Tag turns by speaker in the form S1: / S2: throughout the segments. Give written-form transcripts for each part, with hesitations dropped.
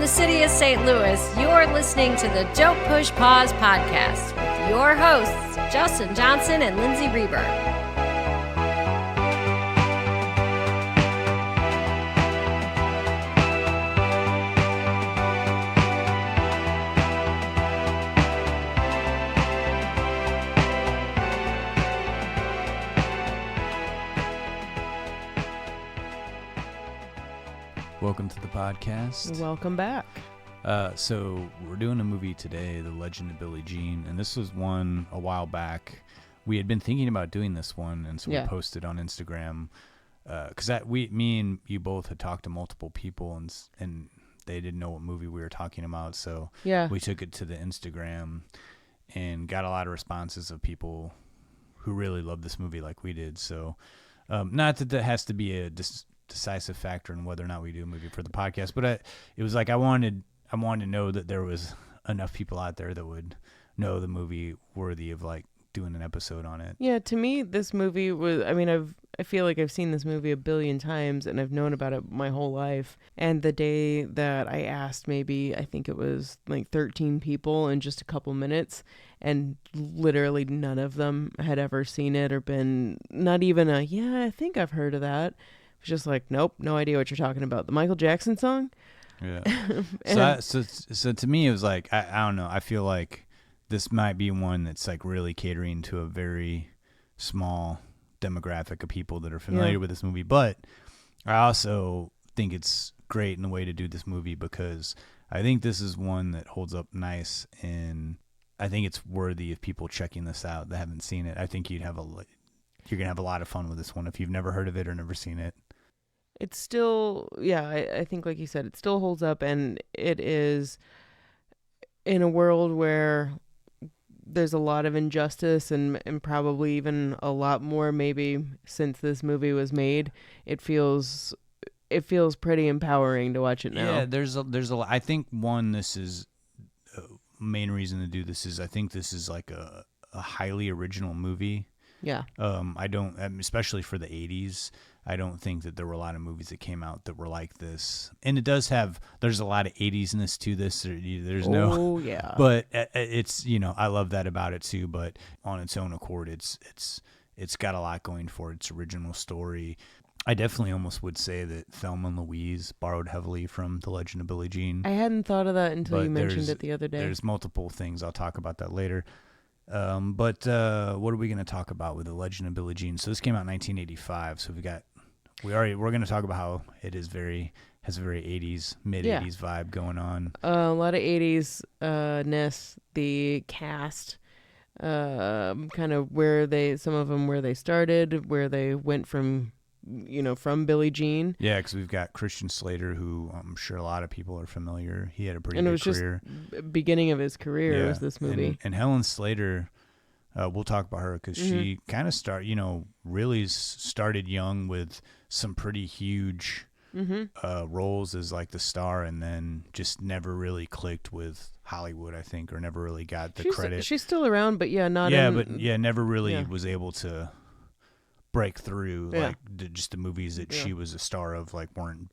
S1: the city of St. Louis, you're listening to the Don't Push Pause podcast with your hosts, Justin Johnson and Lindsay Reber.
S2: Welcome to the podcast.
S3: Welcome back.
S2: So we're doing a movie today, The Legend of Billie Jean, and this was one a while back. We had been thinking about doing this one, and so we posted on Instagram because me and you both had talked to multiple people, and they didn't know what movie we were talking about. So we took it to the Instagram and got a lot of responses of people who really loved this movie like we did. So not that has to be a decisive factor in whether or not we do a movie for the podcast, but it was like I wanted to know that there was enough people out there that would know the movie worthy of like doing an episode on it.
S3: Yeah, to me this movie was, I feel like I've seen this movie a billion times and I've known about it my whole life. And the day that I asked, I think it was like 13 people in just a couple minutes, and literally none of them had ever seen it or been not even I think I've heard of that. Just like, nope, no idea what you're talking about. The Michael Jackson song?
S2: Yeah. So to me, it was like, I don't know. I feel like this might be one that's like really catering to a very small demographic of people that are familiar with this movie. But I also think it's great in the way to do this movie because I think this is one that holds up nice, and I think it's worthy of people checking this out that haven't seen it. I think you're going to have a lot of fun with this one if you've never heard of it or never seen it.
S3: It's still, I think like you said, it still holds up, and it is in a world where there's a lot of injustice and probably even a lot more maybe since this movie was made. It feels pretty empowering to watch it now.
S2: Yeah, there's a lot. I think this is main reason to do this is I think this is like a highly original movie.
S3: Yeah.
S2: Especially for the 80s. I don't think that there were a lot of movies that came out that were like this. And there's a lot of 80s-ness to this. But it's, I love that about it too, but on its own accord, it's got a lot going for its original story. I definitely almost would say that Thelma and Louise borrowed heavily from The Legend of Billie Jean.
S3: I hadn't thought of that until you mentioned it the other day.
S2: There's multiple things. I'll talk about that later. But what are we going to talk about with The Legend of Billie Jean? So this came out in 1985. So we're going to talk about how it has a very 80s, mid-80s vibe going on.
S3: A lot of 80s ness. The cast, kind of where they started, where they went from Billie Jean.
S2: Yeah, because we've got Christian Slater, who I'm sure a lot of people are familiar. He had a pretty good career.
S3: Just beginning of his career was this movie.
S2: And Helen Slater, we'll talk about her because she kind of really started young with some pretty huge roles as like the star, and then just never really clicked with Hollywood, I think, or never really got the credit.
S3: She's still around, but
S2: never really was able to break through just the movies that she was a star of weren't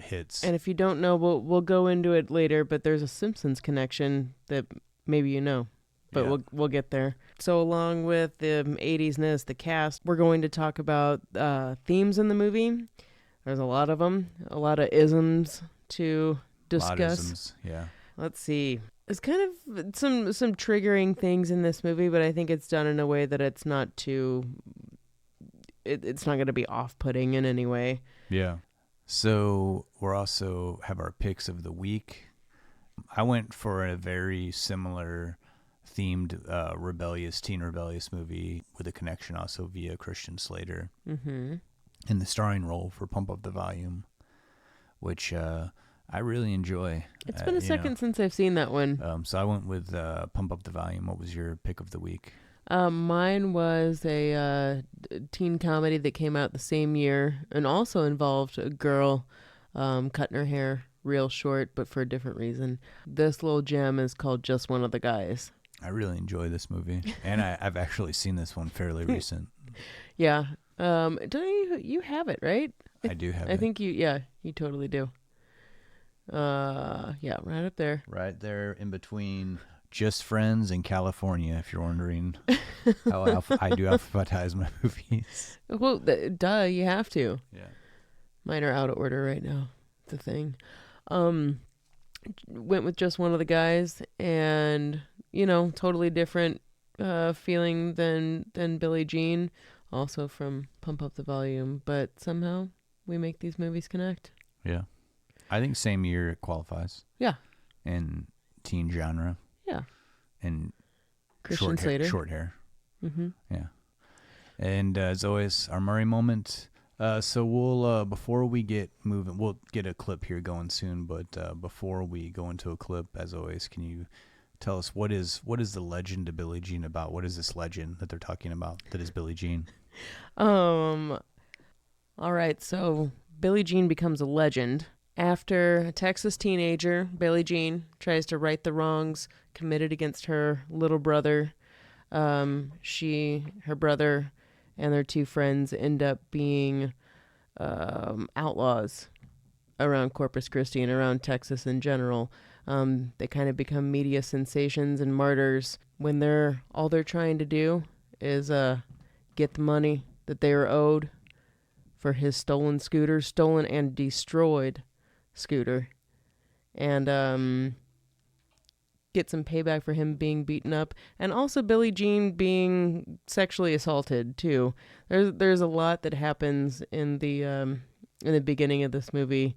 S2: hits.
S3: And if you don't know, we'll go into it later, but there's a Simpsons connection that maybe you know, but we'll get there. So along with the 80s-ness, the cast, we're going to talk about themes in the movie. There's a lot of them, a lot of isms to discuss.
S2: A lot of isms, yeah.
S3: Let's see. There's kind of some triggering things in this movie, but I think it's done in a way that it's not too... It's not going to be off-putting in any way.
S2: Yeah. So we'll also have our picks of the week. I went for a very similar themed teen rebellious movie with a connection also via Christian Slater in the starring role for Pump Up the Volume, which I really enjoy.
S3: It's been a second since I've seen that one.
S2: So I went with Pump Up the Volume. What was your pick of the week?
S3: Mine was a teen comedy that came out the same year and also involved a girl cutting her hair real short, but for a different reason. This little gem is called Just One of the Guys.
S2: I really enjoy this movie, and I've actually seen this one fairly recent.
S3: Yeah. Don't you have it, right?
S2: I do have it.
S3: I think you totally do. Yeah, right up there.
S2: Right there in between Just Friends and California, if you're wondering how I do alphabetize my movies.
S3: Well, duh, you have to.
S2: Yeah.
S3: Mine are out of order right now. It's a thing. Went with just one of the guys, and totally different feeling than Billie Jean, also from Pump Up the Volume, but somehow we make these movies connect.
S2: Yeah. I think same year it qualifies.
S3: Yeah.
S2: And teen genre.
S3: Yeah.
S2: And
S3: Christian Slater.
S2: Short hair.
S3: Mm-hmm.
S2: Yeah. And as always, our Murray moment. So we'll before we get moving, we'll get a clip here going soon. But before we go into a clip, as always, can you tell us what is the legend of Billie Jean about? What is this legend that they're talking about that is Billie Jean?
S3: All right. So Billie Jean becomes a legend after a Texas teenager, Billie Jean, tries to right the wrongs committed against her little brother. Her brother, and their two friends end up being outlaws around Corpus Christi and around Texas in general. They kind of become media sensations and martyrs when all they're trying to do is get the money that they were owed for his stolen and destroyed scooter, and get some payback for him being beaten up, and also Billie Jean being sexually assaulted too. There's a lot that happens in the beginning of this movie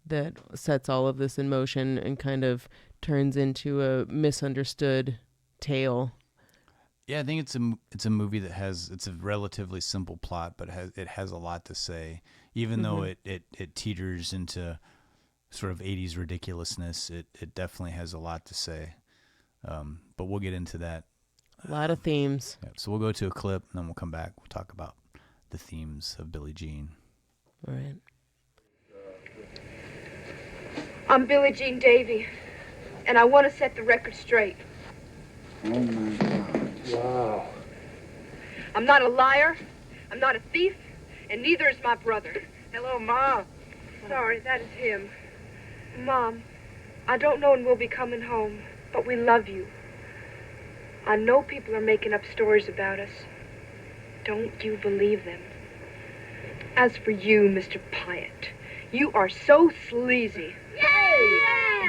S3: that sets all of this in motion and kind of turns into a misunderstood tale.
S2: Yeah, I think it's a movie that it's a relatively simple plot, but it has a lot to say. Even though it teeters into sort of 80s ridiculousness, it definitely has a lot to say. But we'll get into that.
S3: A lot of themes.
S2: Yeah, so we'll go to a clip, and then we'll come back. We'll talk about the themes of Billie Jean.
S3: All right.
S4: I'm Billie Jean Davy, and I want to set the record straight.
S5: Oh, my God. Wow.
S4: I'm not a liar, I'm not a thief, and neither is my brother.
S5: Hello, Mom.
S4: Sorry, that is him. Mom, I don't know when we'll be coming home, but we love you. I know people are making up stories about us. Don't you believe them. As for you, Mr. Pyatt, you are so sleazy.
S5: Yay!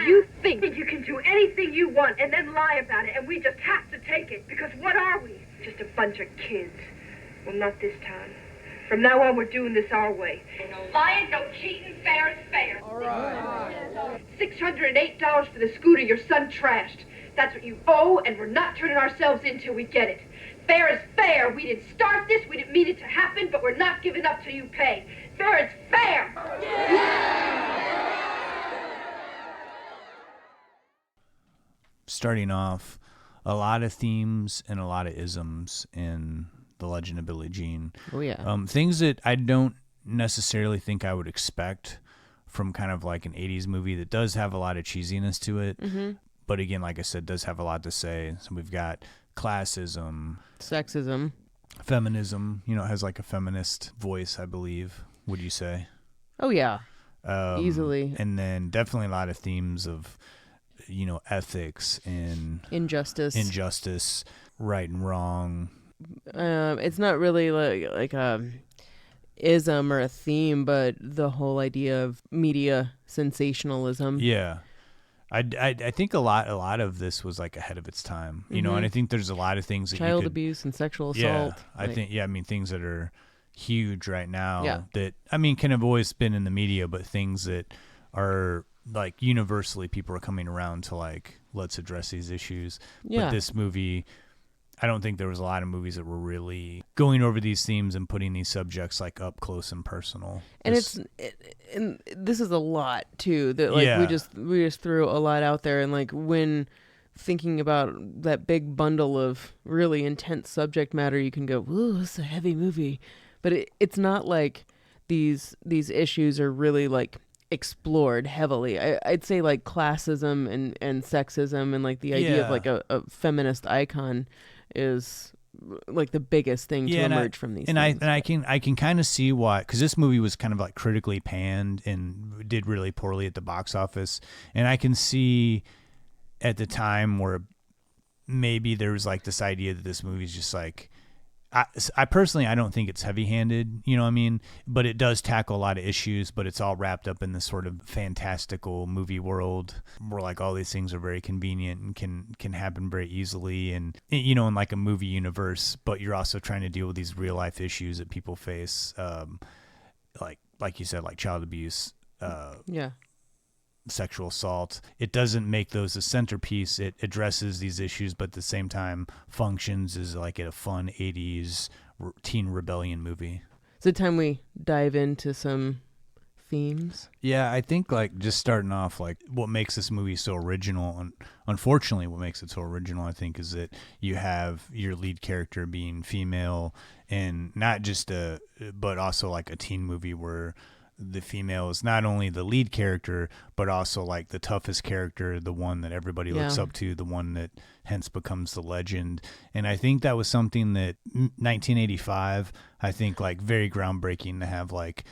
S4: You think you can do anything you want and then lie about it, and we just have to take it, because what are we? Just a bunch of kids. Well, not this time. From now on, we're doing this our way. No lying, no cheating, fair is fair.
S5: All right.
S4: $608 for the scooter your son trashed. That's what you owe, and we're not turning ourselves in till we get it. Fair is fair. We didn't start this, we didn't mean it to happen, but we're not giving up till you pay. Fair is fair. Yeah!
S2: Starting off, a lot of themes and a lot of isms in The Legend of Billie Jean.
S3: Oh, yeah.
S2: Things that I don't necessarily think I would expect from kind of like an 80s movie that does have a lot of cheesiness to it.
S3: Mm-hmm.
S2: But again, like I said, does have a lot to say. So we've got classism.
S3: Sexism.
S2: Feminism. It has like a feminist voice, I believe. Would you say?
S3: Oh, yeah. Easily.
S2: And then definitely a lot of themes of, ethics and injustice, right and wrong.
S3: It's not really like a ism or a theme, but the whole idea of media sensationalism.
S2: Yeah. I think a lot of this was like ahead of its time, and I think there's a lot of things that
S3: child abuse and sexual assault.
S2: Yeah, I think things that are huge right now.
S3: Yeah.
S2: That kind of always been in the media, but things that are like universally people are coming around to like, let's address these issues.
S3: Yeah.
S2: But this movie, I don't think there was a lot of movies that were really going over these themes and putting these subjects like up close and personal.
S3: And and this is a lot too, that like we just threw a lot out there, and like when thinking about that big bundle of really intense subject matter, you can go, "Ooh, this is a heavy movie," but it's not like these issues are really like explored heavily. I'd say like classism and sexism and like the idea of like a feminist icon is like the biggest thing to emerge from these.
S2: And
S3: things.
S2: I can kind of see why, because this movie was kind of like critically panned and did really poorly at the box office, and I can see at the time where maybe there was like this idea that this movie is just like, I personally, I don't think it's heavy-handed, you know what I mean? But it does tackle a lot of issues, but it's all wrapped up in this sort of fantastical movie world where like all these things are very convenient and can happen very easily, and, you know, in like a movie universe, but you're also trying to deal with these real-life issues that people face, like you said, like child abuse, sexual assault. It doesn't make those a centerpiece. It addresses these issues, but at the same time functions as like a fun 80s teen rebellion movie.
S3: Is it time we dive into some themes?
S2: Yeah, I think like just starting off, like what makes this movie so original, and unfortunately what makes it so original, I think, is that you have your lead character being female, and not just but also like a teen movie where the female is not only the lead character, but also like the toughest character, the one that everybody looks up to, the one that hence becomes the legend. And I think that was something that 1985, I think like very groundbreaking to have like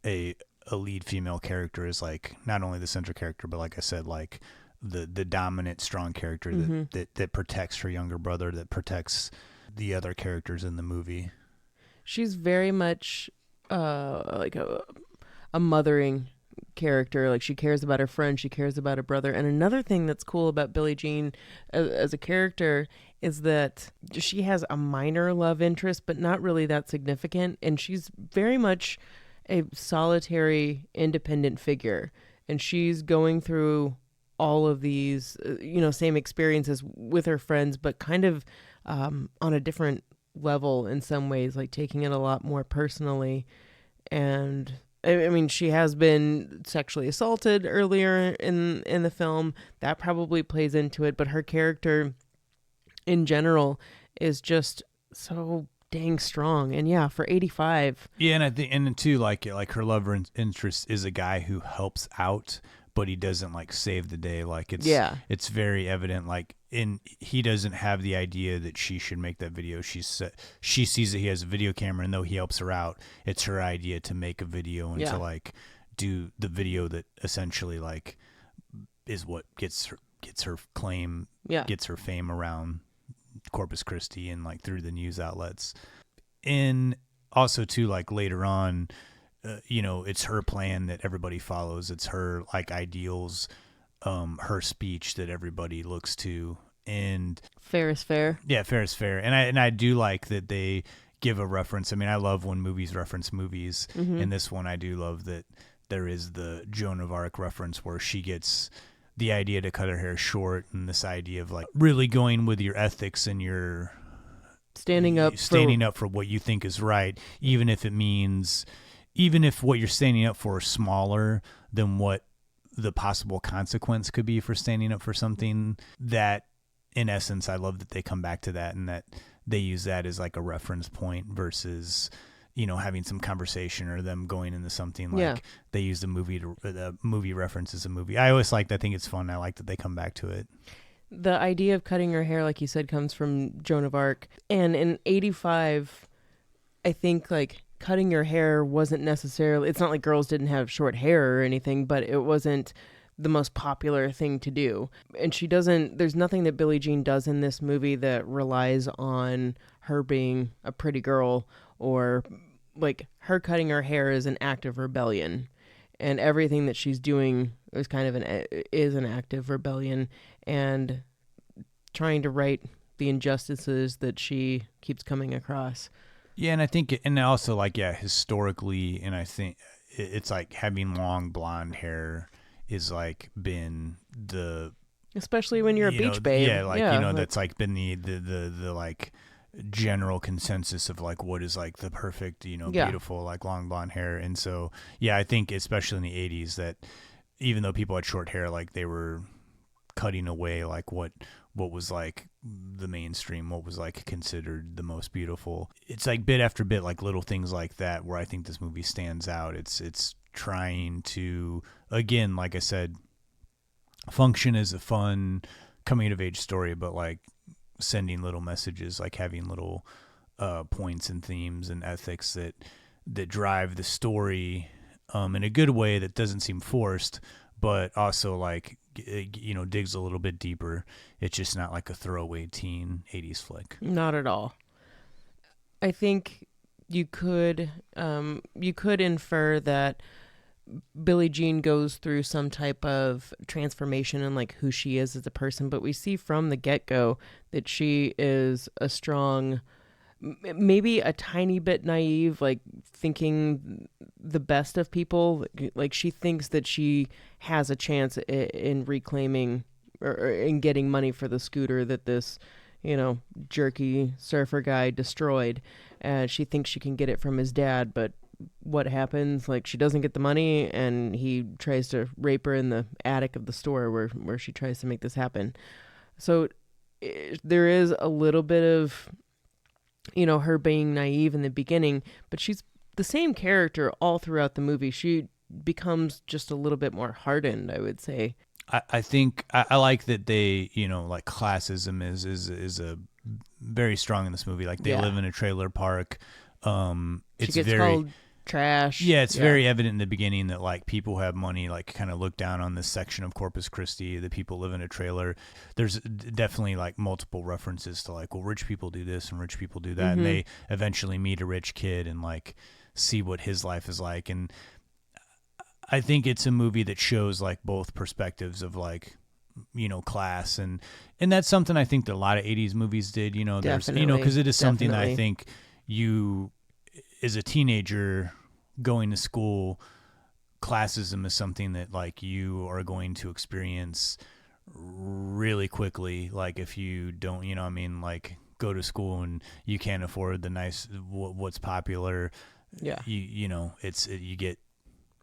S2: a lead female character is like not only the central character, but like I said, like the dominant, strong character that protects her younger brother, that protects the other characters in the movie.
S3: She's very much like a mothering character. Like she cares about her friend, she cares about her brother. And another thing that's cool about Billie Jean as a character is that she has a minor love interest, but not really that significant. And she's very much a solitary, independent figure. And she's going through all of these, same experiences with her friends, but kind of on a different level in some ways, like taking it a lot more personally. And I mean, she has been sexually assaulted earlier in the film. That probably plays into it. But her character in general is just so dang strong. And yeah, for 85.
S2: Yeah, and I think, and too, like her love interest is a guy who helps out, but he doesn't like save the day. Like it's very evident. Like he doesn't have the idea that she should make that video. She sees that he has a video camera, and though he helps her out, it's her idea to make a video and to like do the video that essentially like is what gets her claim, gets her fame around Corpus Christi and like through the news outlets. And also too, like later on, it's her plan that everybody follows. It's her like ideals, her speech that everybody looks to, and
S3: fair is fair.
S2: Yeah, fair is fair. And I do like that they give a reference. I mean, I love when movies reference movies.
S3: Mm-hmm.
S2: In this one, I do love that there is the Joan of Arc reference where she gets the idea to cut her hair short, and this idea of like really going with your ethics and your standing up for what you think is right, even if what you're standing up for is smaller than what the possible consequence could be for standing up for something. That, in essence, I love that they come back to that and that they use that as like a reference point versus, having some conversation or them going into something like they use the movie references a movie. I always I think it's fun. I like that they come back to it.
S3: The idea of cutting her hair, like you said, comes from Joan of Arc. And in 85, I think like cutting your hair wasn't necessarily, it's not like girls didn't have short hair or anything, but it wasn't the most popular thing to do. And there's nothing that Billie Jean does in this movie that relies on her being a pretty girl, or like her cutting her hair is an act of rebellion. And everything that she's doing is kind of an act of rebellion and trying to right the injustices that she keeps coming across.
S2: Yeah, and I think, and also historically, and I think it's like having long blonde hair is like been the,
S3: especially when you're a beach babe.
S2: Yeah, that's like been the like general consensus of like what is like the perfect, beautiful like long blonde hair. And so I think especially in the 80s that even though people had short hair, like they were cutting away like what was like the mainstream, what was like considered the most beautiful. It's like bit after bit, like little things like that where I think this movie stands out. It's trying to, again, like I said, function as a fun coming of age story, but like sending little messages, like having little points and themes and ethics that drive the story in a good way that doesn't seem forced, but also like, you know, digs a little bit deeper. It's just not like a throwaway teen 80s flick.
S3: Not at all. I think you could infer that Billie Jean goes through some type of transformation in like who she is as a person, but we see from the get-go that she is a strong, maybe a tiny bit naive, like thinking the best of people. Like she thinks that she has a chance in reclaiming or in getting money for the scooter that this, you know, jerky surfer guy destroyed. And she thinks she can get it from his dad, but what happens? Like she doesn't get the money, and he tries to rape her in the attic of the store where she tries to make this happen. So there is a little bit of, you know, her being naive in the beginning, but she's the same character all throughout the movie. She becomes just a little bit more hardened, I would say.
S2: I think I like that they, you know, like classism is a very strong in this movie. Like they live in a trailer park. It's
S3: she gets
S2: very
S3: called trash.
S2: Yeah, it's very evident in the beginning that like people who have money like kind of look down on this section of Corpus Christi. The people live in a trailer. There's definitely like multiple references to like, well, rich people do this and rich people do that, and they eventually meet a rich kid and like see what his life is like. And I think it's a movie that shows like both perspectives of like, you know, class, and that's something I think that a lot of 80s movies did, you know. There's, you know, because it is something that I think you, as a teenager going to school, classism is something that like you are going to experience really quickly. Like if you don't, you know, I mean, like go to school and you can't afford the nice what's popular. Yeah, you know, you get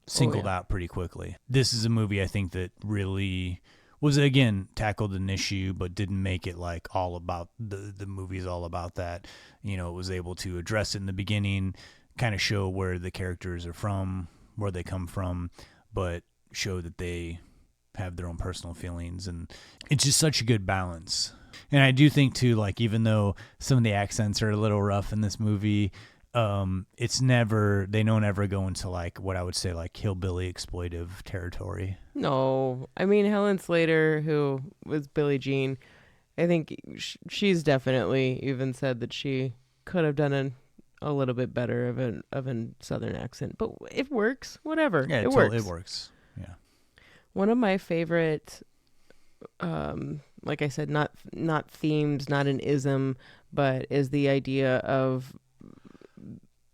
S2: singled out pretty quickly. This is a movie I think that really was, again, tackled an issue, but didn't make it like all about the movie's all about that. You know, it was able to address it in the beginning, kind of show where the characters are from, where they come from, but show that they have their own personal feelings, and it's just such a good balance. And I do think too, like even though some of the accents are a little rough in this movie, it's never, they don't ever go into like what I would say like hillbilly exploitive territory.
S3: No, I mean Helen Slater, who was Billie Jean, I think she's definitely even said that she could have done a little bit better of a Southern accent, but it works. Whatever,
S2: yeah,
S3: it works.
S2: It works. Yeah.
S3: One of my favorite, like I said, not themes, not an ism, but is the idea of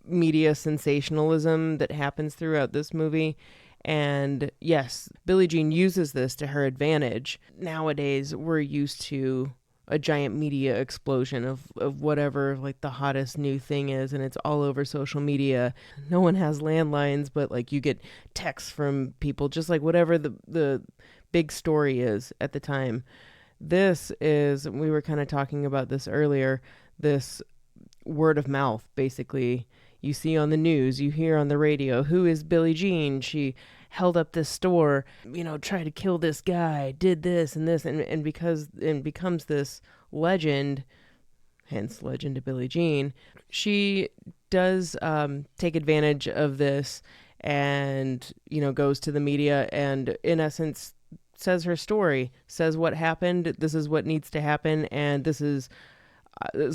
S3: media sensationalism that happens throughout this movie. And yes, Billie Jean uses this to her advantage. Nowadays, we're used to a giant media explosion of whatever like the hottest new thing is, and it's all over social media. No one has landlines, but like you get texts from people, just like whatever the big story is at the time. This is, we were kind of talking about this earlier, this word of mouth, basically. You see on the news, you hear on the radio, who is Billie Jean? She held up this store, you know, tried to kill this guy, did this and this, and because it becomes this legend, hence Legend of Billie Jean. She does take advantage of this and, you know, goes to the media and in essence says her story, says what happened, this is what needs to happen, and this is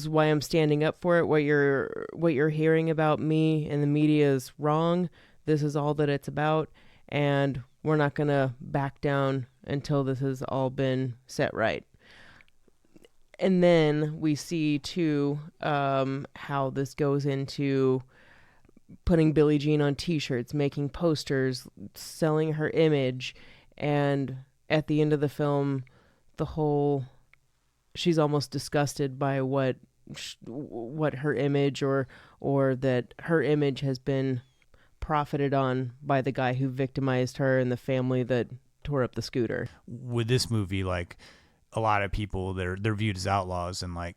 S3: why I'm standing up for it. What you're hearing about me in the media is wrong. This is all that it's about, and we're not going to back down until this has all been set right. And then we see, too, how this goes into putting Billie Jean on T-shirts, making posters, selling her image, and at the end of the film, she's almost disgusted by what her image or that her image has been profited on by the guy who victimized her and the family that tore up the scooter.
S2: With this movie, like a lot of people, they're viewed as outlaws, and like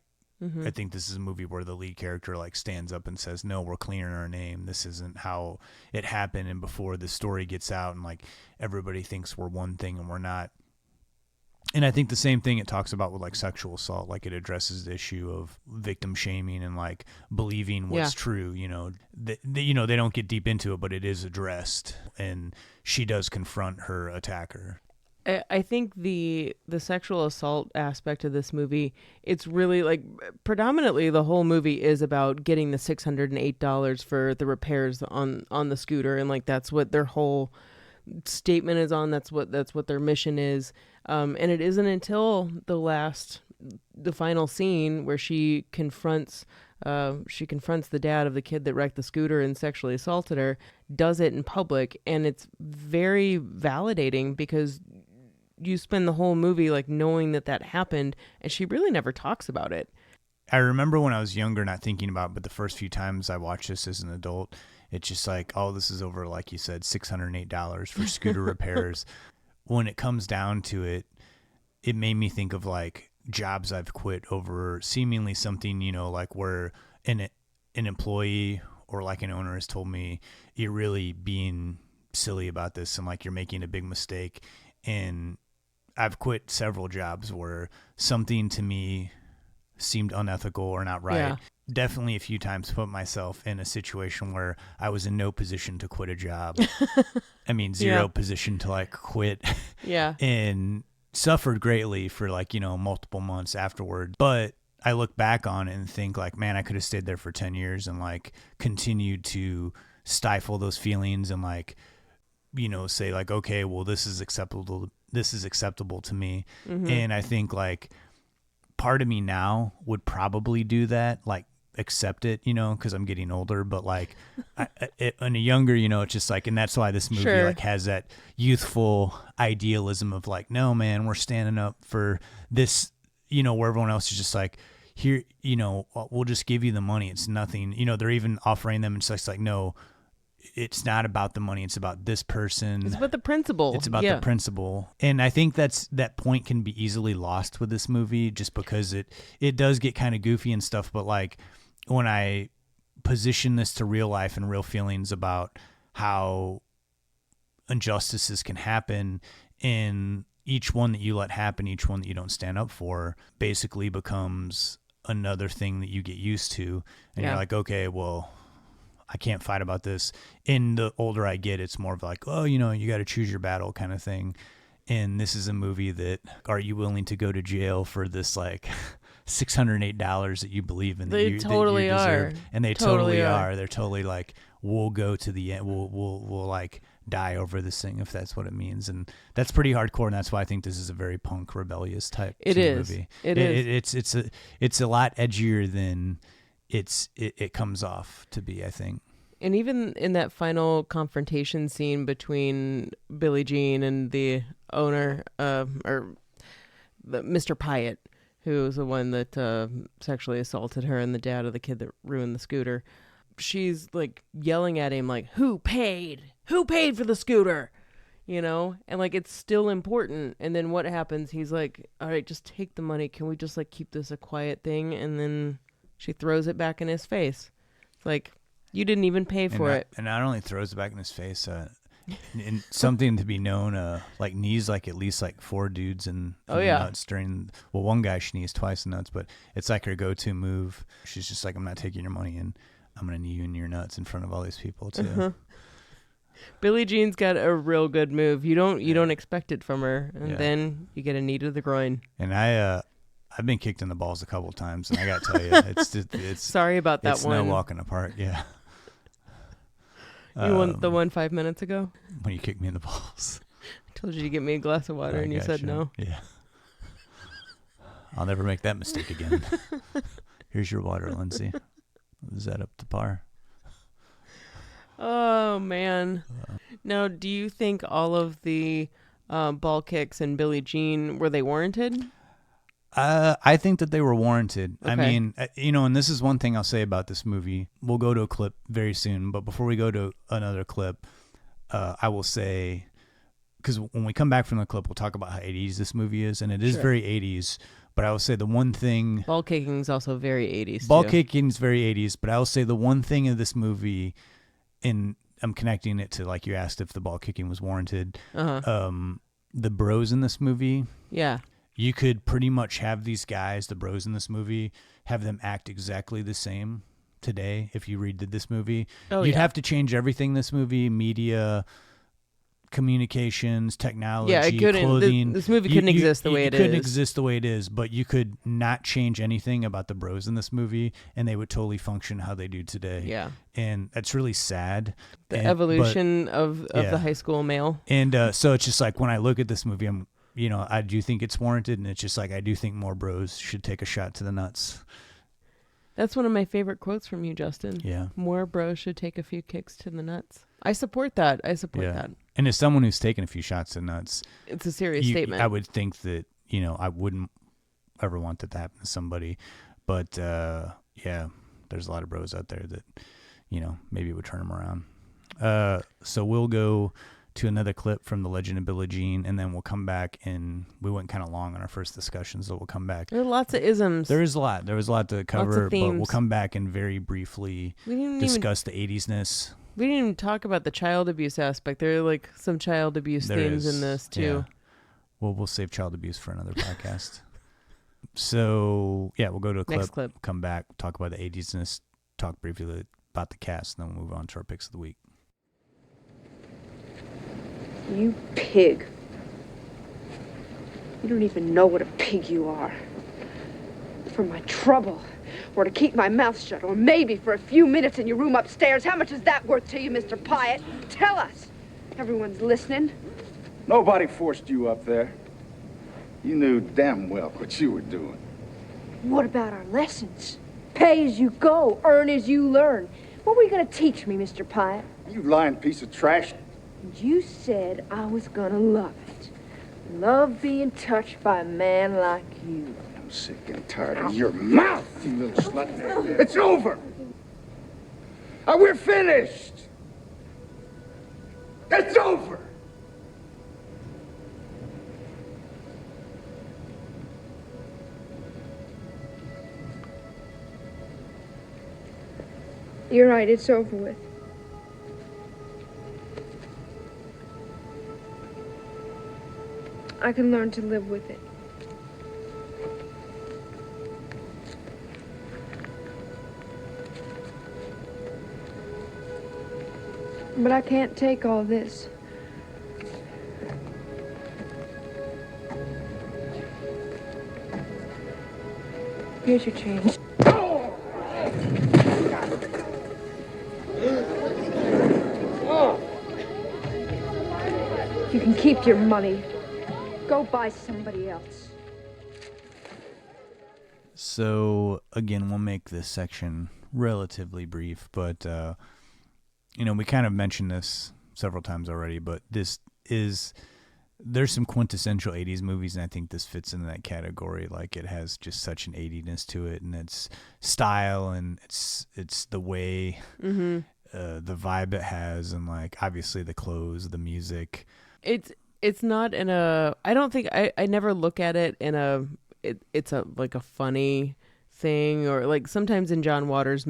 S2: I think this is a movie where the lead character like stands up and says, no, we're clearing our name. This isn't how it happened. And before the story gets out and like everybody thinks we're one thing and we're not, And I think the same thing it talks about with like sexual assault, like it addresses the issue of victim shaming and like believing what's true. You know, they don't get deep into it, but it is addressed, and she does confront her attacker.
S3: I think the sexual assault aspect of this movie, it's really like predominantly the whole movie is about getting the $608 for the repairs on the scooter, and like that's what their whole statement is on. That's what their mission is. And it isn't until the final scene where she confronts the dad of the kid that wrecked the scooter and sexually assaulted her, does it in public, and it's very validating because you spend the whole movie like knowing that happened, and she really never talks about it.
S2: I remember when I was younger not thinking about it, but the first few times I watched this as an adult, it's just like, oh, this is over, like you said, $608 for scooter repairs. When it comes down to it, it made me think of like jobs I've quit over seemingly something, you know, like where an employee or like an owner has told me, you're really being silly about this and like you're making a big mistake. And I've quit several jobs where something to me seemed unethical or not right.
S3: Yeah.
S2: Definitely a few times put myself in a situation where I was in no position to quit a job. I mean, zero position to like quit.
S3: Yeah.
S2: And suffered greatly for like, you know, multiple months afterward. But I look back on it and think like, man, I could have stayed there for 10 years and like continued to stifle those feelings and like, you know, say like, okay, well, this is acceptable to me. Mm-hmm. And I think like part of me now would probably do that, like accept it, you know, because I'm getting older. But like when a younger, you know, it's just like, and that's why this movie like has that youthful idealism of like, no, man, we're standing up for this, you know, where everyone else is just like, here, you know, we'll just give you the money. It's nothing, you know, they're even offering them. And it's like, no, it's not about the money. It's about this person.
S3: It's about the principle.
S2: It's about the principle. And I think that point can be easily lost with this movie just because it does get kind of goofy and stuff. But like when I position this to real life and real feelings about how injustices can happen, and each one that you let happen, each one that you don't stand up for basically becomes another thing that you get used to. And you're like, okay, well, I can't fight about this. And the older I get, it's more of like, oh, you know, you got to choose your battle kind of thing. And this is a movie that, are you willing to go to jail for this like $608 that you believe in?
S3: They totally are.
S2: And they totally are. They're totally like, we'll go to the end. We'll like die over this thing if that's what it means. And that's pretty hardcore. And that's why I think this is a very punk, rebellious type movie. It's a lot edgier than it comes off to be, I think.
S3: And even in that final confrontation scene between Billie Jean and the owner, or Mr. Pyatt, who was the one that sexually assaulted her, and the dad of the kid that ruined the scooter, she's like yelling at him like, who paid for the scooter, you know? And like it's still important. And then what happens? He's like, all right, just take the money, can we just like keep this a quiet thing? And then she throws it back in his face. It's like, you didn't even pay for it.
S2: And not only throws it back in his face, and something to be known, like knees like at least like 4 dudes in the nuts during, well, one guy she knees twice in nuts, but it's like her go-to move. She's just like, I'm not taking your money and I'm going to knee you in your nuts in front of all these people too. Uh-huh.
S3: Billie Jean's got a real good move. You don't expect it from her, and then you get a knee to the groin.
S2: And I've been kicked in the balls a couple of times, and I got to tell you, it's
S3: sorry about that one.
S2: It's no walking apart. Yeah.
S3: You won the one 5 minutes ago
S2: when you kicked me in the balls.
S3: I told you to get me a glass of water, and you said no.
S2: Yeah. I'll never make that mistake again. Here's your water, Lindsay. Is that up to par?
S3: Oh man. Now, do you think all of the ball kicks in Billie Jean, were they warranted?
S2: I think that they were warranted.
S3: Okay.
S2: I mean, you know, and this is one thing I'll say about this movie. We'll go to a clip very soon, but before we go to another clip, I will say, because when we come back from the clip, we'll talk about how 80s this movie is, and it is very 80s. But I will say the one thing...
S3: Ball kicking is also very 80s,
S2: Ball kicking is very 80s, but I will say the one thing of this movie, and I'm connecting it to, like you asked if the ball kicking was warranted, the bros in this movie...
S3: Yeah.
S2: you could pretty much have these guys, the bros in this movie, have them act exactly the same today if you redid this movie. You'd have to change everything in this movie, media, communications, technology, clothing.
S3: This movie couldn't exist the way it is.
S2: It couldn't exist the way it is, but you could not change anything about the bros in this movie, and they would totally function how they do today.
S3: Yeah.
S2: And that's really sad.
S3: The evolution of the high school male.
S2: And so it's just like when I look at this movie, I do think it's warranted, and it's just like I do think more bros should take a shot to the nuts.
S3: That's one of my favorite quotes from you, Justin.
S2: Yeah.
S3: More bros should take a few kicks to the nuts. I support that. that.
S2: And as someone who's taken a few shots to nuts,
S3: it's a serious statement.
S2: I would think that, I wouldn't ever want that to happen to somebody. But, there's a lot of bros out there that, maybe it would turn them around. So we'll go to another clip from The Legend of Billie Jean, and then we'll come back, and we went kind of long on our first discussion, so we'll come back.
S3: There are lots of isms.
S2: There was a lot to cover, but we'll come back and very briefly discuss the 80s-ness.
S3: We didn't even talk about the child abuse aspect. There are like some child abuse themes in this too.
S2: Yeah. Well, we'll save child abuse for another podcast. So, we'll go to a clip.
S3: Next clip.
S2: Come back, talk about the 80s-ness, talk briefly about the cast, and then we'll move on to our picks of the week.
S4: You pig. You don't even know what a pig you are. For my trouble, or to keep my mouth shut, or maybe for a few minutes in your room upstairs. How much is that worth to you, Mr. Pyatt? Tell us. Everyone's listening.
S5: Nobody forced you up there. You knew damn well what you were doing.
S4: What about our lessons? Pay as you go, earn as you learn. What were you going to teach me, Mr. Pyatt?
S5: You lying piece of trash.
S4: You said I was gonna love it. Love being touched by a man like you.
S5: I'm sick and tired of your mouth, you little slut. It's over. We're finished. It's over.
S4: You're right, it's over with. I can learn to live with it. But I can't take all this. Here's your change. You can keep your money. Go buy somebody else.
S2: So, again, we'll make this section relatively brief, but, we kind of mentioned this several times already, but there's some quintessential 80s movies, and I think this fits into that category. Like, it has just such an 80ness to it, and its style, and it's the way, the vibe it has, and, like, obviously the clothes, the music.
S3: It's not in a, I don't think, I never look at it in a, it's a like a funny thing, or like sometimes in John Hughes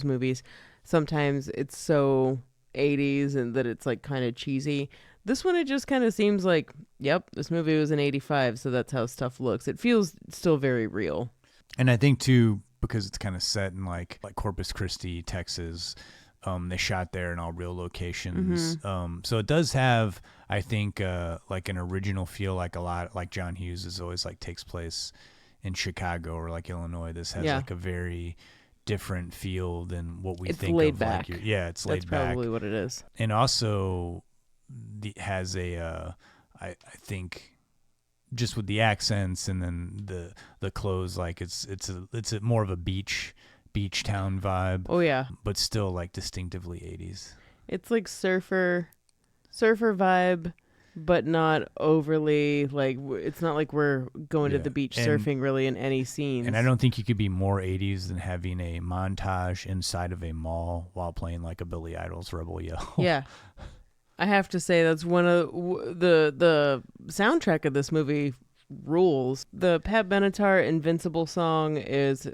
S3: movies, sometimes it's so 80s and that it's like kind of cheesy. This one, it just kind of seems like, yep, this movie was in 85, so that's how stuff looks. It feels still very real.
S2: And I think too, because it's kind of set in like Corpus Christi, Texas, they shot there in all real locations. So it does have, I think, like an original feel, like a lot, like John Hughes is always like takes place in Chicago or like Illinois. This has like a very different feel than what we think
S3: laid
S2: of.
S3: Back.
S2: Like, it's laid back.
S3: That's probably what it is.
S2: And also has a, I think, just with the accents and then the clothes, like it's a more of a beach town vibe.
S3: Oh yeah.
S2: But still like distinctively 80s.
S3: It's like surfer vibe, but not overly like, it's not like we're going to the beach surfing really in any scenes.
S2: And I don't think you could be more 80s than having a montage inside of a mall while playing like a Billy Idol's Rebel Yell.
S3: Yeah. I have to say that's one of the soundtrack of this movie rules. The Pat Benatar Invincible song is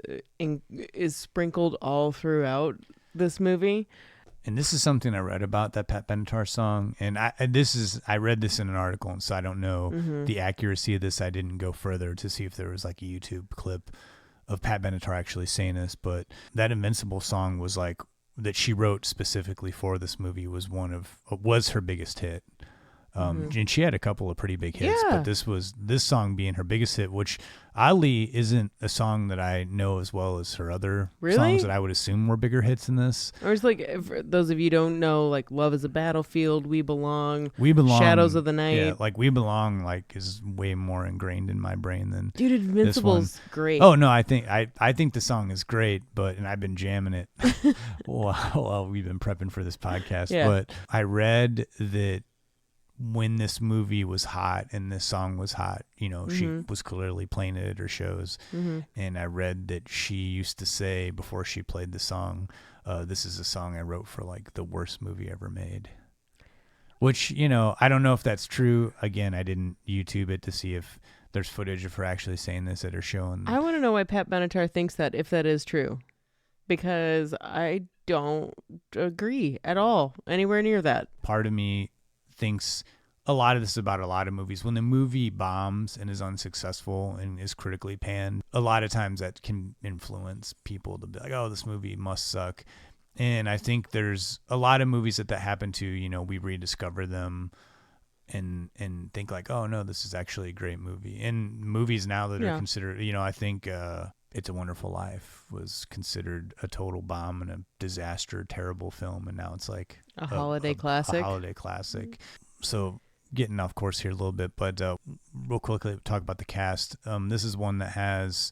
S3: sprinkled all throughout this movie.
S2: and this is something I read about that Pat Benatar song, and I read this in an article, and so I don't know the accuracy of this. I didn't go further to see if there was like a YouTube clip of Pat Benatar actually saying this, but that Invincible song was like that she wrote specifically for this movie was her biggest hit. And she had a couple of pretty big hits, but this song being her biggest hit, which oddly isn't a song that I know as well as her other songs that I would assume were bigger hits than this.
S3: Or it's like, for those of you who don't know, like Love is a Battlefield, We Belong, Shadows of the Night.
S2: Yeah, like We Belong is way more ingrained in my brain than
S3: Dude, Invincible's great.
S2: Oh no, I think the song is great, and I've been jamming it while we've been prepping for this podcast.
S3: Yeah.
S2: But I read that when this movie was hot and this song was hot, she was clearly playing it at her shows. And I read that she used to say before she played the song, this is a song I wrote for like the worst movie ever made. Which, I don't know if that's true. Again, I didn't YouTube it to see if there's footage of her actually saying this at her show. And
S3: I want to know why Pat Benatar thinks that, if that is true. Because I don't agree at all, anywhere near that.
S2: Part of me thinks a lot of this is about a lot of movies. When the movie bombs and is unsuccessful and is critically panned, a lot of times that can influence people to be like, oh, this movie must suck. And I think there's a lot of movies that happen to, we rediscover them and think like, oh no, this is actually a great movie. And movies now that are considered, I think It's a Wonderful Life was considered a total bomb and a disaster, terrible film, and now it's like
S3: a holiday classic.
S2: A holiday classic. So getting off course here a little bit, but real quickly talk about the cast. This is one that has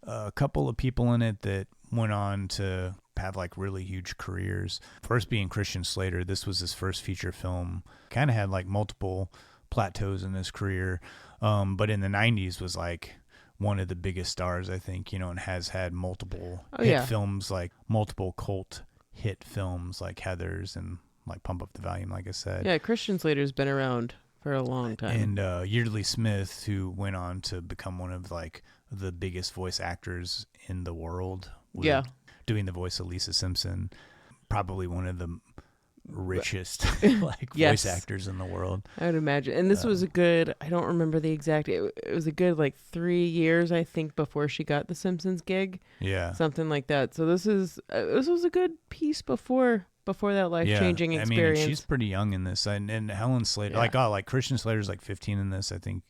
S2: a couple of people in it that went on to have like really huge careers. First being Christian Slater. This was his first feature film. Kind of had like multiple plateaus in his career, but in the 90s was like one of the biggest stars, I think, and has had multiple hit films, like multiple cult hit films like Heathers and like Pump Up the Volume, like I said.
S3: Yeah, Christian Slater's been around for a long time.
S2: And Yeardley Smith, who went on to become one of like the biggest voice actors in the world. Doing the voice of Lisa Simpson, probably one of the richest voice actors in the world.
S3: I would imagine. And this was a good, I don't remember the exact, it was a good like 3 years, I think, before she got the Simpsons gig.
S2: Yeah.
S3: Something like that. So this was a good piece before that life-changing experience.
S2: I mean, she's pretty young in this. And Helen Slater, like Christian Slater's like 15 in this, I think.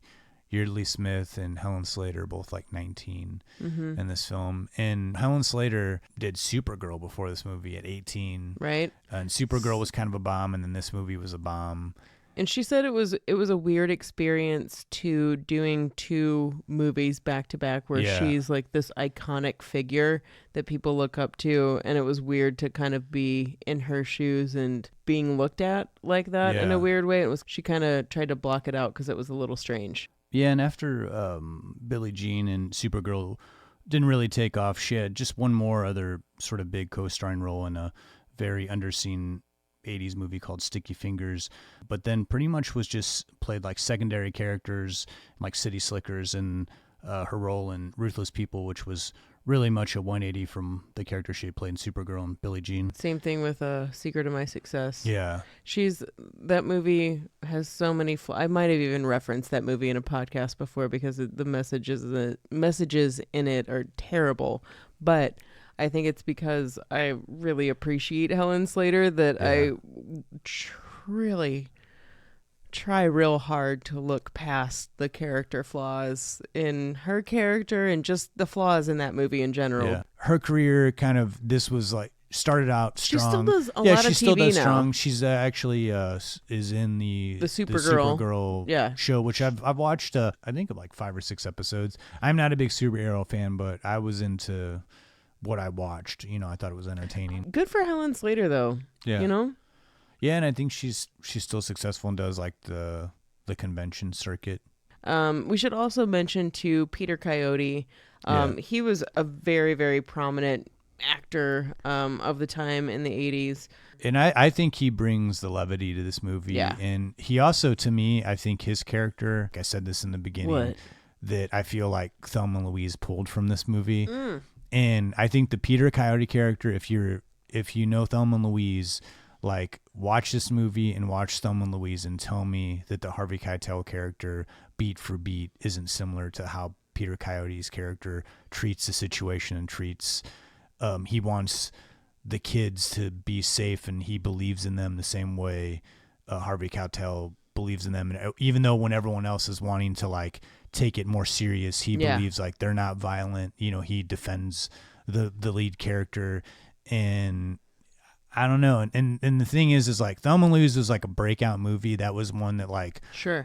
S2: Yeardley Smith and Helen Slater both like 19 in this film. And Helen Slater did Supergirl before this movie at 18.
S3: Right.
S2: And Supergirl was kind of a bomb, and then this movie was a bomb.
S3: And she said it was a weird experience to doing 2 movies back to back where she's like this iconic figure that people look up to, and it was weird to kind of be in her shoes and being looked at like that in a weird way. She kind of tried to block it out because it was a little strange.
S2: Yeah, and after Billie Jean and Supergirl didn't really take off, she had just one more other sort of big co-starring role in a very underseen 80s movie called Sticky Fingers, but then pretty much was just played like secondary characters like City Slickers and her role in Ruthless People, which was really much a 180 from the character she had played in Supergirl and Billie Jean.
S3: Same thing with Secret of My Success.
S2: Yeah.
S3: That movie has so many, I might have even referenced that movie in a podcast before because the messages in it are terrible, but I think it's because I really appreciate Helen Slater that I really try real hard to look past the character flaws in her character and just the flaws in that movie in general. Yeah.
S2: Her career this was like started out strong.
S3: She still does a lot of TV now. Yeah, she still does strong.
S2: She's actually is in the
S3: Supergirl
S2: show, which I've watched I think like 5 or 6 episodes. I'm not a big superhero fan, but I was into what I watched. I thought it was entertaining.
S3: Good for Helen Slater though.
S2: Yeah. Yeah, and I think she's still successful and does like the convention circuit.
S3: We should also mention too Peter Coyote. He was a very, very prominent actor of the time in the 80s.
S2: And I think he brings the levity to this movie.
S3: Yeah.
S2: And he also, to me, I think his character, like I said this in the beginning, that I feel like Thelma and Louise pulled from this movie. And I think the Peter Coyote character, if you know Thelma and Louise, like, watch this movie and watch Thelma and Louise and tell me that the Harvey Keitel character, beat for beat, isn't similar to how Peter Coyote's character treats the situation and treats, he wants the kids to be safe and he believes in them the same way Harvey Keitel believes in them. And even though when everyone else is wanting to like take it more serious, he believes like they're not violent. You know, he defends the lead character. And I don't know. And the thing is like Thelma and Louise was like a breakout movie. That was one that like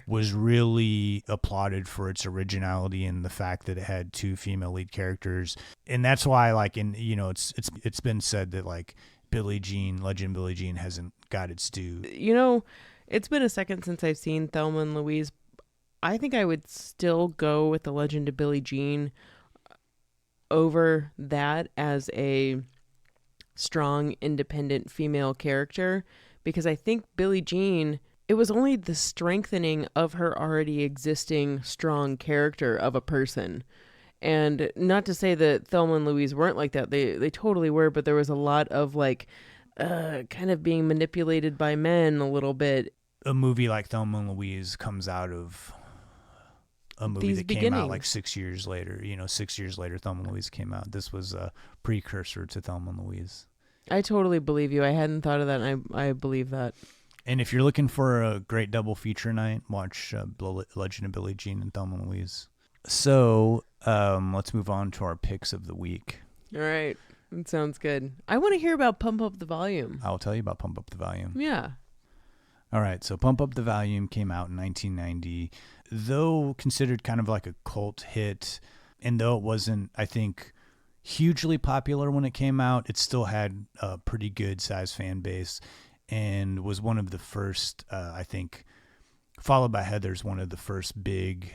S2: was really applauded for its originality and the fact that it had 2 female lead characters. And that's why like it's been said that like Billie Jean, Legend of Billie Jean hasn't got its due.
S3: You know, it's been a second since I've seen Thelma and Louise. I think I would still go with The Legend of Billie Jean over that as a strong, independent female character, because I think Billie Jean, it was only the strengthening of her already existing strong character of a person. And not to say that Thelma and Louise weren't like that. They totally were, but there was a lot of like kind of being manipulated by men a little bit.
S2: A movie like Thelma and Louise comes out of a movie that came out like 6 years later. 6 years later, Thelma and Louise came out. This was a precursor to Thelma and Louise.
S3: I totally believe you. I hadn't thought of that, and I believe that.
S2: And if you're looking for a great double feature night, watch Legend of Billie Jean and Thelma and Louise. So let's move on to our picks of the week.
S3: All right. That sounds good. I want to hear about Pump Up the Volume.
S2: I'll tell you about Pump Up the Volume.
S3: Yeah.
S2: All right. So Pump Up the Volume came out in 1990. Though considered kind of like a cult hit, and though it wasn't, I think, hugely popular when it came out, it still had a pretty good sized fan base and was one of the first, I think, followed by Heathers, one of the first big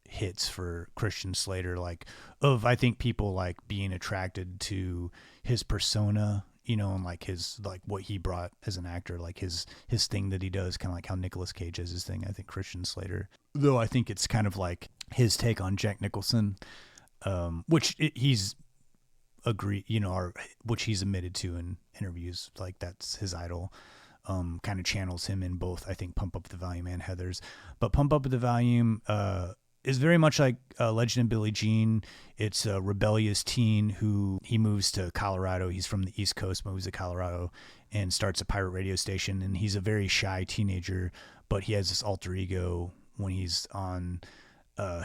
S2: hits for Christian Slater, like of, I think, people like being attracted to his persona, and like his, like what he brought as an actor, like his thing that he does, kind of like how Nicolas Cage has his thing. I think Christian Slater, though I think it's kind of like his take on Jack Nicholson, which he's which he's admitted to in interviews, like that's his idol. Kind of channels him in both, I think, Pump Up the Volume and Heathers. But Pump Up the Volume is very much like Legend of Billie Jean. It's a rebellious teen who he moves to Colorado. He's from the East Coast, moves to Colorado, and starts a pirate radio station. And he's a very shy teenager, but he has this alter ego when he's on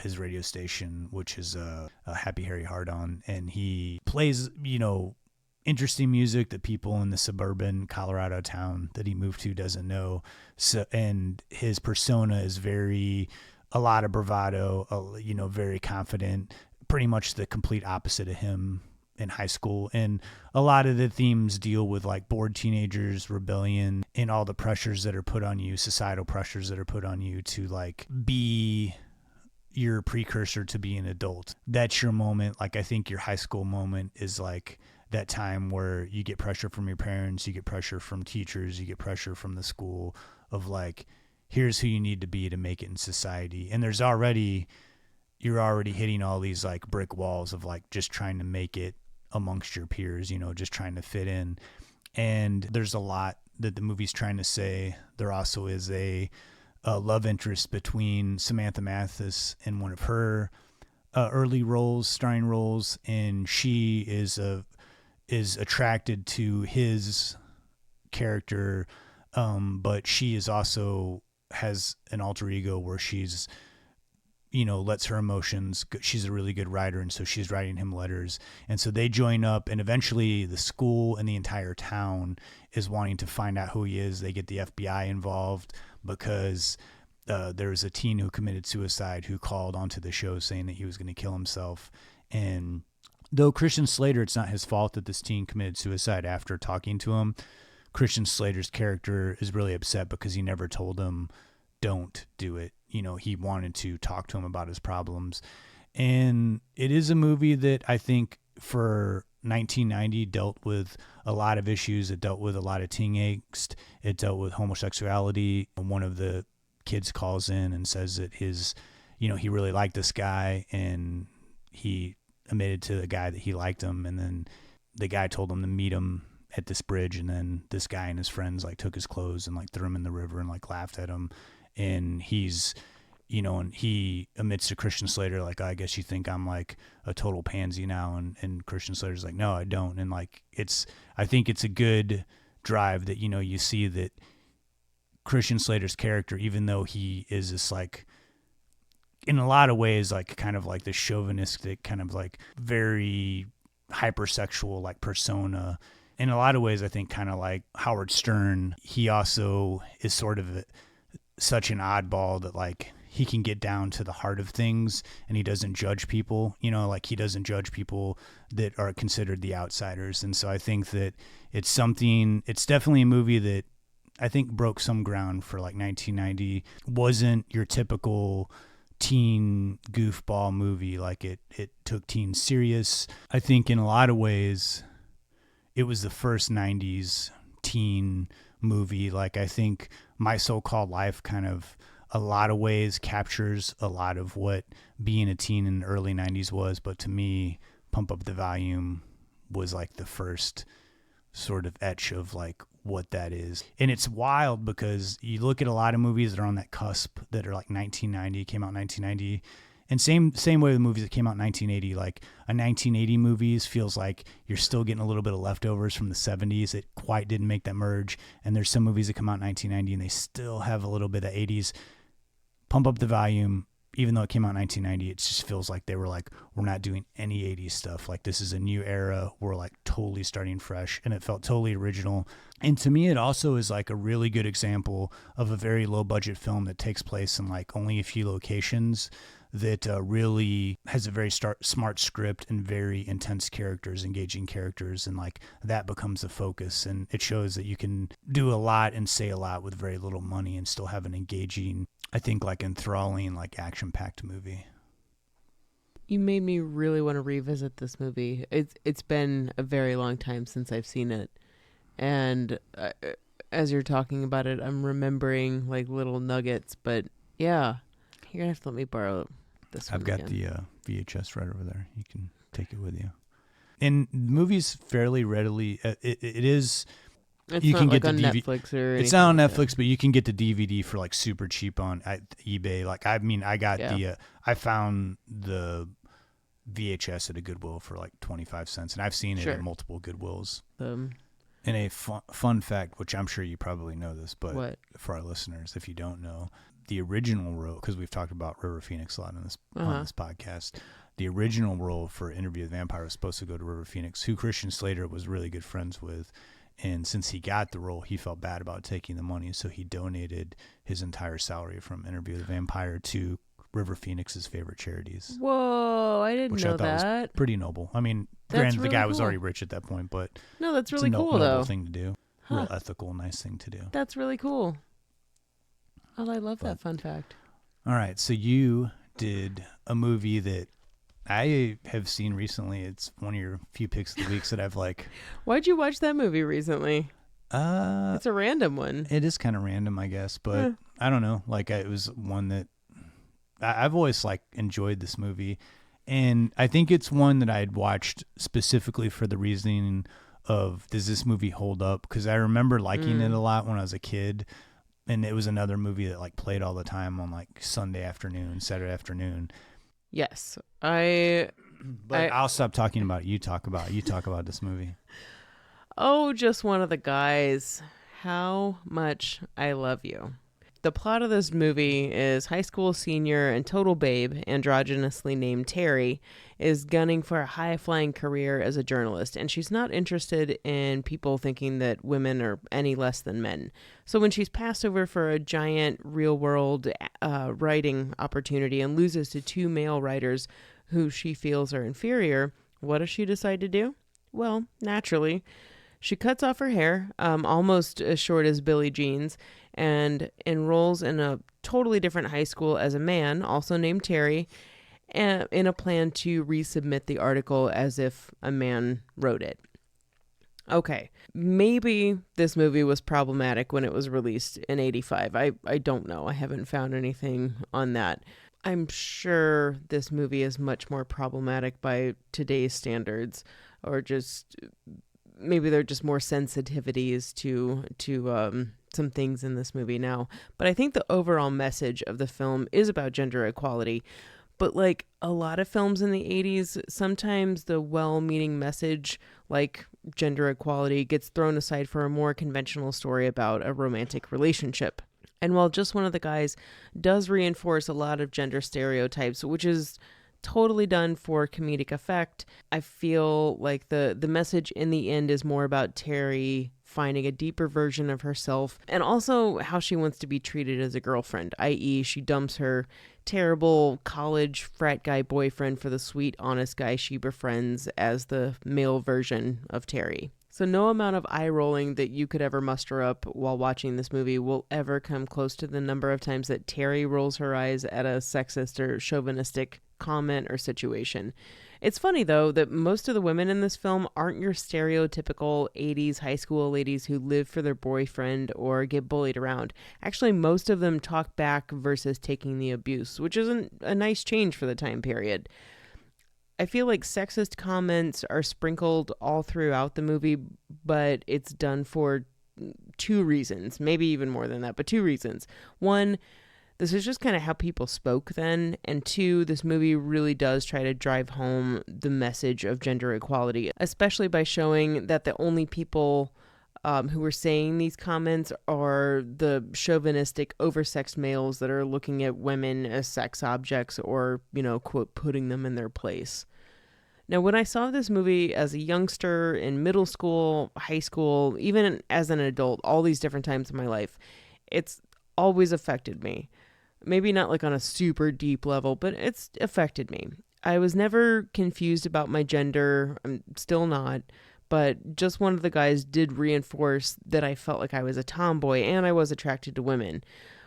S2: his radio station, which is a Happy Harry Hard-On. And he plays, interesting music that people in the suburban Colorado town that he moved to doesn't know. So, and his persona is a lot of bravado, very confident, pretty much the complete opposite of him in high school. And a lot of the themes deal with like bored teenagers, rebellion, and all the pressures that are put on you, societal pressures that are put on you to like be your precursor to be an adult. That's your moment. Like, I think your high school moment is like that time where you get pressure from your parents, you get pressure from teachers, you get pressure from the school of like, here's who you need to be to make it in society. And you're already hitting all these like brick walls of like just trying to make it amongst your peers, just trying to fit in. And there's a lot that the movie's trying to say. There also is a love interest between Samantha Mathis and one of her early starring roles. And she is attracted to his character. But she is also has an alter ego where she's, lets her emotions, she's a really good writer. And so she's writing him letters. And so they join up, and eventually the school and the entire town is wanting to find out who he is. They get the FBI involved because there's a teen who committed suicide who called onto the show saying that he was going to kill himself. And though Christian Slater, it's not his fault that this teen committed suicide after talking to him, Christian Slater's character is really upset because he never told him, don't do it. He wanted to talk to him about his problems. And it is a movie that I think for 1990 dealt with a lot of issues. It dealt with a lot of teen angst. It dealt with homosexuality. One of the kids calls in and says that he really liked this guy, and he admitted to the guy that he liked him. And then the guy told him to meet him at this bridge, and then this guy and his friends like took his clothes and like threw him in the river and like laughed at him. And he's, and he admits to Christian Slater, like, I guess you think I'm like a total pansy now. And Christian Slater's like, no, I don't. And like, I think it's a good drive that, you see that Christian Slater's character, even though he is this like, in a lot of ways, like kind of like the chauvinistic kind of like very hypersexual like persona. In a lot of ways, I think kind of like Howard Stern, he also is sort of such an oddball that like he can get down to the heart of things, and he doesn't judge people, like he doesn't judge people that are considered the outsiders. And so I think that it's definitely a movie that I think broke some ground for like 1990. Wasn't your typical teen goofball movie. Like it took teens serious. I think in a lot of ways it was the first 90s teen movie. Like I think My So-Called Life kind of a lot of ways captures a lot of what being a teen in the early 90s was, but to me Pump Up the Volume was like the first sort of etch of like what that is. And it's wild because you look at a lot of movies that are on that cusp that are like 1990, came out in 1990, and same way with movies that came out in 1980. Like a 1980 movies feels like you're still getting a little bit of leftovers from the 70s that quite didn't make that merge. And there's some movies that come out in 1990 and they still have a little bit of 80s. Pump Up the Volume, even though it came out in 1990, it just feels like they were like, we're not doing any 80s stuff. Like this is a new era. We're like totally starting fresh, and it felt totally original. And to me, it also is like a really good example of a very low budget film that takes place in like only a few locations, that really has a very smart script and very intense characters, engaging characters. And like that becomes the focus. And it shows that you can do a lot and say a lot with very little money and still have an engaging, I think like enthralling, like action-packed movie.
S3: You made me really want to revisit this movie. It's been a very long time since I've seen it. And as you're talking about it, I'm remembering like little nuggets, but yeah, you're gonna have to let me borrow this one.
S2: I've got the VHS right over there. You can take it with you. And the movie's fairly readily, it is.
S3: It's
S2: you
S3: not
S2: can
S3: like
S2: get
S3: on
S2: the
S3: Netflix or anything.
S2: It's not on
S3: like
S2: Netflix, but you can get the DVD for like super cheap on at eBay. Like I got I found the VHS at a Goodwill for like 25 cents, and I've seen it at multiple Goodwills. And a fun fact, which I'm sure you probably know this, but for our listeners, if you don't know, the original role, because we've talked about River Phoenix a lot on this podcast, the original role for Interview with the Vampire was supposed to go to River Phoenix, who Christian Slater was really good friends with. And since he got the role, he felt bad about taking the money, so he donated his entire salary from Interview with the Vampire to River Phoenix's favorite charities.
S3: Whoa, I didn't know that. Was
S2: pretty noble. I mean, granted, the guy was already rich at that point, but
S3: no, that's really cool,
S2: noble
S3: though.
S2: Thing to do. Real ethical, nice thing to do.
S3: That's really cool. Oh, I love that fun fact.
S2: All right, so you did a movie that I have seen recently. It's one of your few picks of the weeks that I've like.
S3: Why'd you watch that movie recently? It's a random one.
S2: It is kind of random, I guess, but I don't know. Like it was one that I've always like enjoyed this movie, and I think it's one that I'd watched specifically for the reasoning of, does this movie hold up? Because I remember liking it a lot when I was a kid, and it was another movie that like played all the time on like Sunday afternoon, Saturday afternoon.
S3: Yes,
S2: I'll stop talking about it. You talk about this movie.
S3: Oh, just one of the guys. How much I love you. The plot of this movie is high school senior and total babe, androgynously named Terry, is gunning for a high-flying career as a journalist, and she's not interested in people thinking that women are any less than men. So when she's passed over for a giant real-world writing opportunity and loses to two male writers who she feels are inferior, what does she decide to do? Well, naturally, she cuts off her hair, almost as short as Billie Jean's, and enrolls in a totally different high school as a man, also named Terry, in a plan to resubmit the article as if a man wrote it. Okay, maybe this movie was problematic when it was released in 85. I don't know. I haven't found anything on that. I'm sure this movie is much more problematic by today's standards, or just maybe there are just more sensitivities to some things in this movie now. But I think the overall message of the film is about gender equality. But like a lot of films in the 80s, sometimes the well-meaning message, like gender equality, gets thrown aside for a more conventional story about a romantic relationship. And while Just One of the Guys does reinforce a lot of gender stereotypes, which is totally done for comedic effect, I feel like the message in the end is more about Terry finding a deeper version of herself and also how she wants to be treated as a girlfriend, i.e. she dumps her terrible college frat guy boyfriend for the sweet, honest guy she befriends as the male version of Terry. So no amount of eye rolling that you could ever muster up while watching this movie will ever come close to the number of times that Terry rolls her eyes at a sexist or chauvinistic comment or situation. It's funny, though, that most of the women in this film aren't your stereotypical 80s high school ladies who live for their boyfriend or get bullied around. Actually, most of them talk back versus taking the abuse, which isn't a nice change for the time period. I feel like sexist comments are sprinkled all throughout the movie, but it's done for two reasons, maybe even more than that, but two reasons. One, this is just kind of how people spoke then. And two, this movie really does try to drive home the message of gender equality, especially by showing that the only people who are saying these comments are the chauvinistic, oversexed males that are looking at women as sex objects or, quote, putting them in their place. Now, when I saw this movie as a youngster in middle school, high school, even as an adult, all these different times in my life, it's always affected me. Maybe not like on a super deep level, but it's affected me. I was never confused about my gender. I'm still not. But Just One of the Guys did reinforce that I felt like I was a tomboy and I was attracted to women.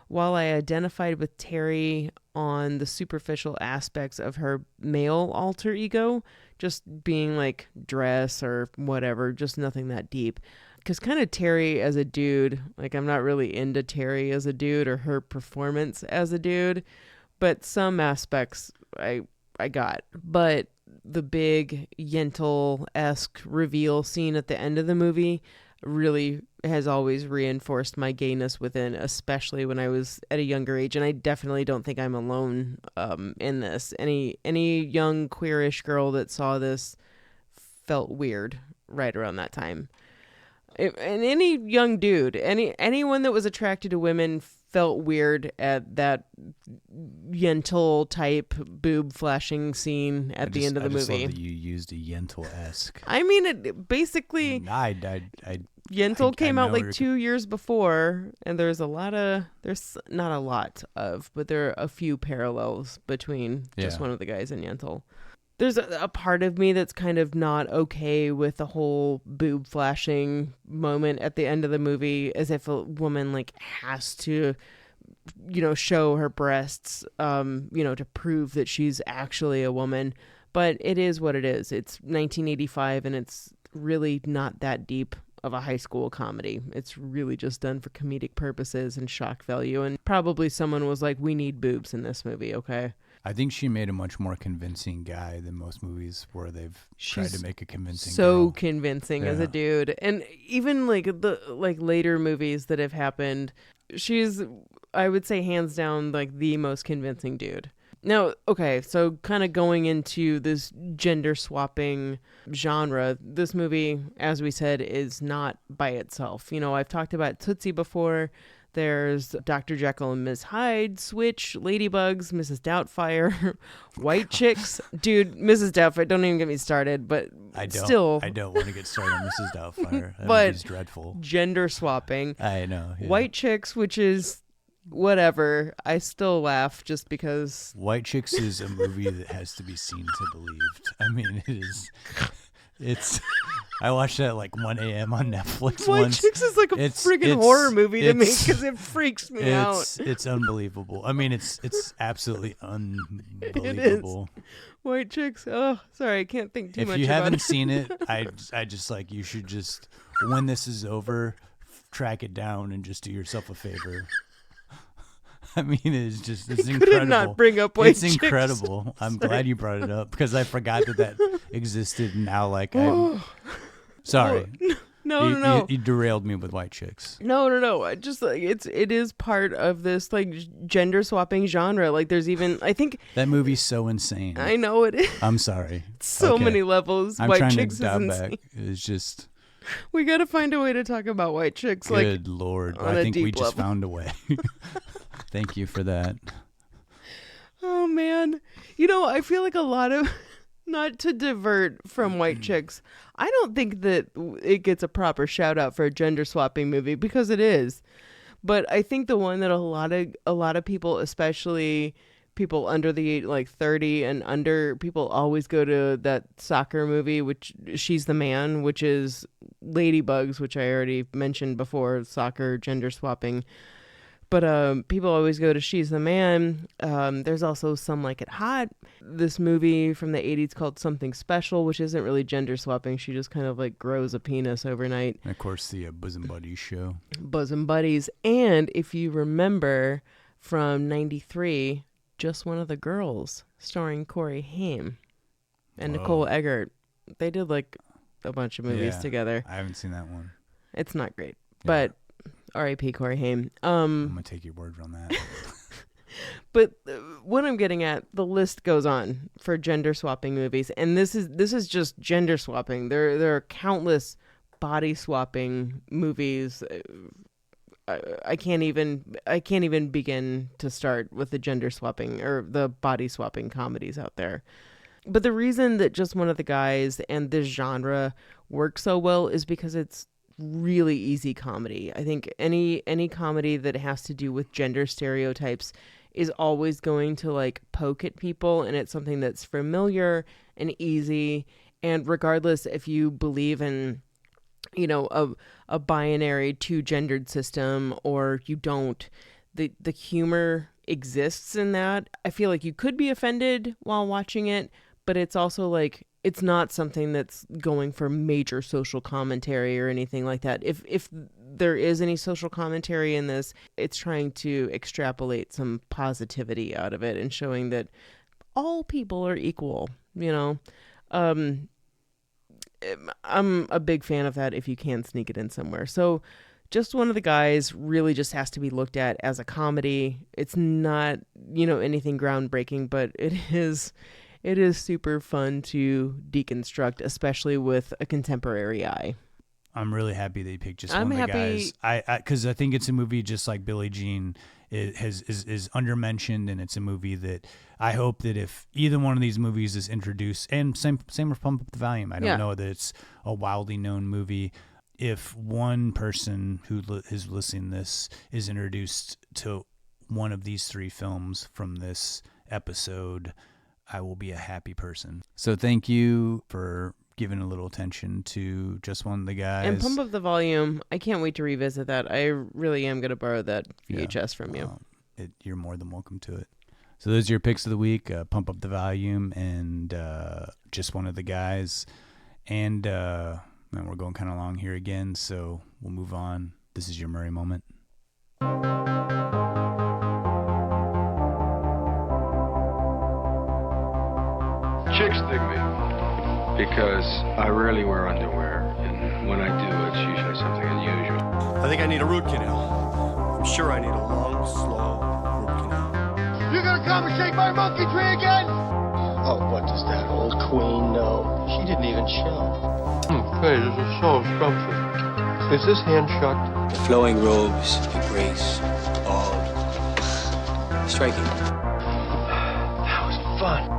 S3: While I identified with Terry on the superficial aspects of her male alter ego, just being like dress or whatever, just nothing that deep. Because kind of Terry as a dude, like I'm not really into Terry as a dude or her performance as a dude, but some aspects I got. But the big Yentl-esque reveal scene at the end of the movie really has always reinforced my gayness within, especially when I was at a younger age. And I definitely don't think I'm alone in this. Any young queerish girl that saw this felt weird right around that time. And any young dude, anyone that was attracted to women felt weird at that Yentl type boob flashing scene at the end of the movie. I
S2: just love that you used a Yentl-esque.
S3: I mean, it basically. Yentl came out like 2 years before, and there's not a lot of, but there are a few parallels between Just One of the Guys and Yentl. There's a part of me that's kind of not okay with the whole boob flashing moment at the end of the movie, as if a woman like has to, show her breasts, to prove that she's actually a woman. But it is what it is. It's 1985 and it's really not that deep of a high school comedy. It's really just done for comedic purposes and shock value. And probably someone was like, we need boobs in this movie, okay?
S2: I think she made a much more convincing guy than most movies where they've tried to make a convincing girl.
S3: Convincing as a dude. And even like the later movies that have happened, she's, I would say, hands down like the most convincing dude. Now, okay, so kind of going into this gender swapping genre, this movie, as we said, is not by itself. I've talked about Tootsie before. There's Dr. Jekyll and Ms. Hyde, Switch, Ladybugs, Mrs. Doubtfire, White Chicks. Dude, Mrs. Doubtfire, don't even get me started, but
S2: I don't want to get started on Mrs. Doubtfire. That movie's dreadful.
S3: Gender swapping.
S2: I know. Yeah.
S3: White Chicks, which is whatever. I still laugh just because.
S2: White Chicks is a movie that has to be seen to believed. I mean, it is. It's. I watched that at like 1 a.m. on Netflix.
S3: White Chicks is like a friggin' horror movie to me because it freaks me out.
S2: It's unbelievable. I mean, it's absolutely unbelievable.
S3: It is. White Chicks. Oh, sorry, I can't think too much about it.
S2: If you haven't seen it, I just like you should just, when this is over, track it down and just do yourself a favor. I mean, it's incredible.
S3: Could not bring up White Chicks.
S2: It's incredible. I'm glad you brought it up because I forgot that existed. Now, like, Sorry.
S3: No.
S2: You derailed me with white chicks.
S3: No. I just like it is part of this like gender swapping genre. Like there's even I think
S2: that movie's so insane.
S3: I know it is.
S2: I'm sorry.
S3: So
S2: Okay.
S3: many levels.
S2: I'm
S3: white
S2: trying
S3: chicks
S2: to dial
S3: is
S2: back.
S3: insane.
S2: It's just
S3: We got to find a way to talk about white chicks.
S2: good Lord.
S3: on
S2: I
S3: a
S2: think we
S3: deep
S2: just
S3: level.
S2: found a way. Thank you for that.
S3: Oh man, I feel like a lot of. Not to divert from white chicks, I don't think that it gets a proper shout out for a gender swapping movie because it is. But I think the one that a lot of people, especially people under the age, like 30 and under, people always go to that soccer movie, which She's the Man, which is Ladybugs, which I already mentioned before, soccer gender swapping. But people always go to She's the Man. There's also Some Like It Hot. This movie from the 80s called Something Special, which isn't really gender swapping. She just kind of like grows a penis overnight.
S2: And of course, the Bosom Buddies show.
S3: Bosom Buddies. And if you remember from 93, Just One of the Girls, starring Corey Haim and
S2: Whoa.
S3: Nicole Eggert. They did like a bunch of movies together.
S2: I haven't seen that one.
S3: It's not great,
S2: Yeah.
S3: but R.I.P. Corey Haim.
S2: I'm going to take your word on that.
S3: But what I'm getting at, the list goes on for gender swapping movies, and this is just gender swapping. There are countless body swapping movies. I can't even begin to start with the gender swapping or the body swapping comedies out there. But the reason that Just One of the Guys and this genre work so well is because it's really easy comedy. I think any comedy that has to do with gender stereotypes is always going to like poke at people, and it's something that's familiar and easy. And regardless if you believe in, a binary two-gendered system or you don't, the humor exists in that. I feel like you could be offended while watching it, but it's also like it's not something that's going for major social commentary or anything like that. If there is any social commentary in this, it's trying to extrapolate some positivity out of it and showing that all people are equal, I'm a big fan of that if you can sneak it in somewhere. So Just One of the Guys really just has to be looked at as a comedy. It's not, anything groundbreaking, but it is super fun to deconstruct, especially with a contemporary eye.
S2: I'm really happy that you picked Just One of the Guys. Because I think it's a movie just like Billie Jean is undermentioned, and it's a movie that I hope that if either one of these movies is introduced, and same with Pump Up the Volume. I don't know that it's a wildly known movie. If one person who is listening to this is introduced to one of these three films from this episode, I will be a happy person. So thank you for giving a little attention to Just One of the Guys.
S3: And Pump Up the Volume, I can't wait to revisit that. I really am going to borrow that VHS from you.
S2: You're more than welcome to it. So those are your picks of the week, Pump Up the Volume and Just One of the Guys. And we're going kind of long here again, so we'll move on. This is your Murray moment.
S6: Chicks dig me because I rarely wear underwear, and when I do, it's usually something unusual.
S7: I think I need a root canal. I'm sure I need a long, slow root canal.
S5: You gonna come and shake my monkey tree again?
S8: Oh, what does that old queen know? She didn't even show.
S6: Hey, this is so scrumptious. Is this hand shut?
S8: The flowing robes, the grace, all striking.
S6: That was fun.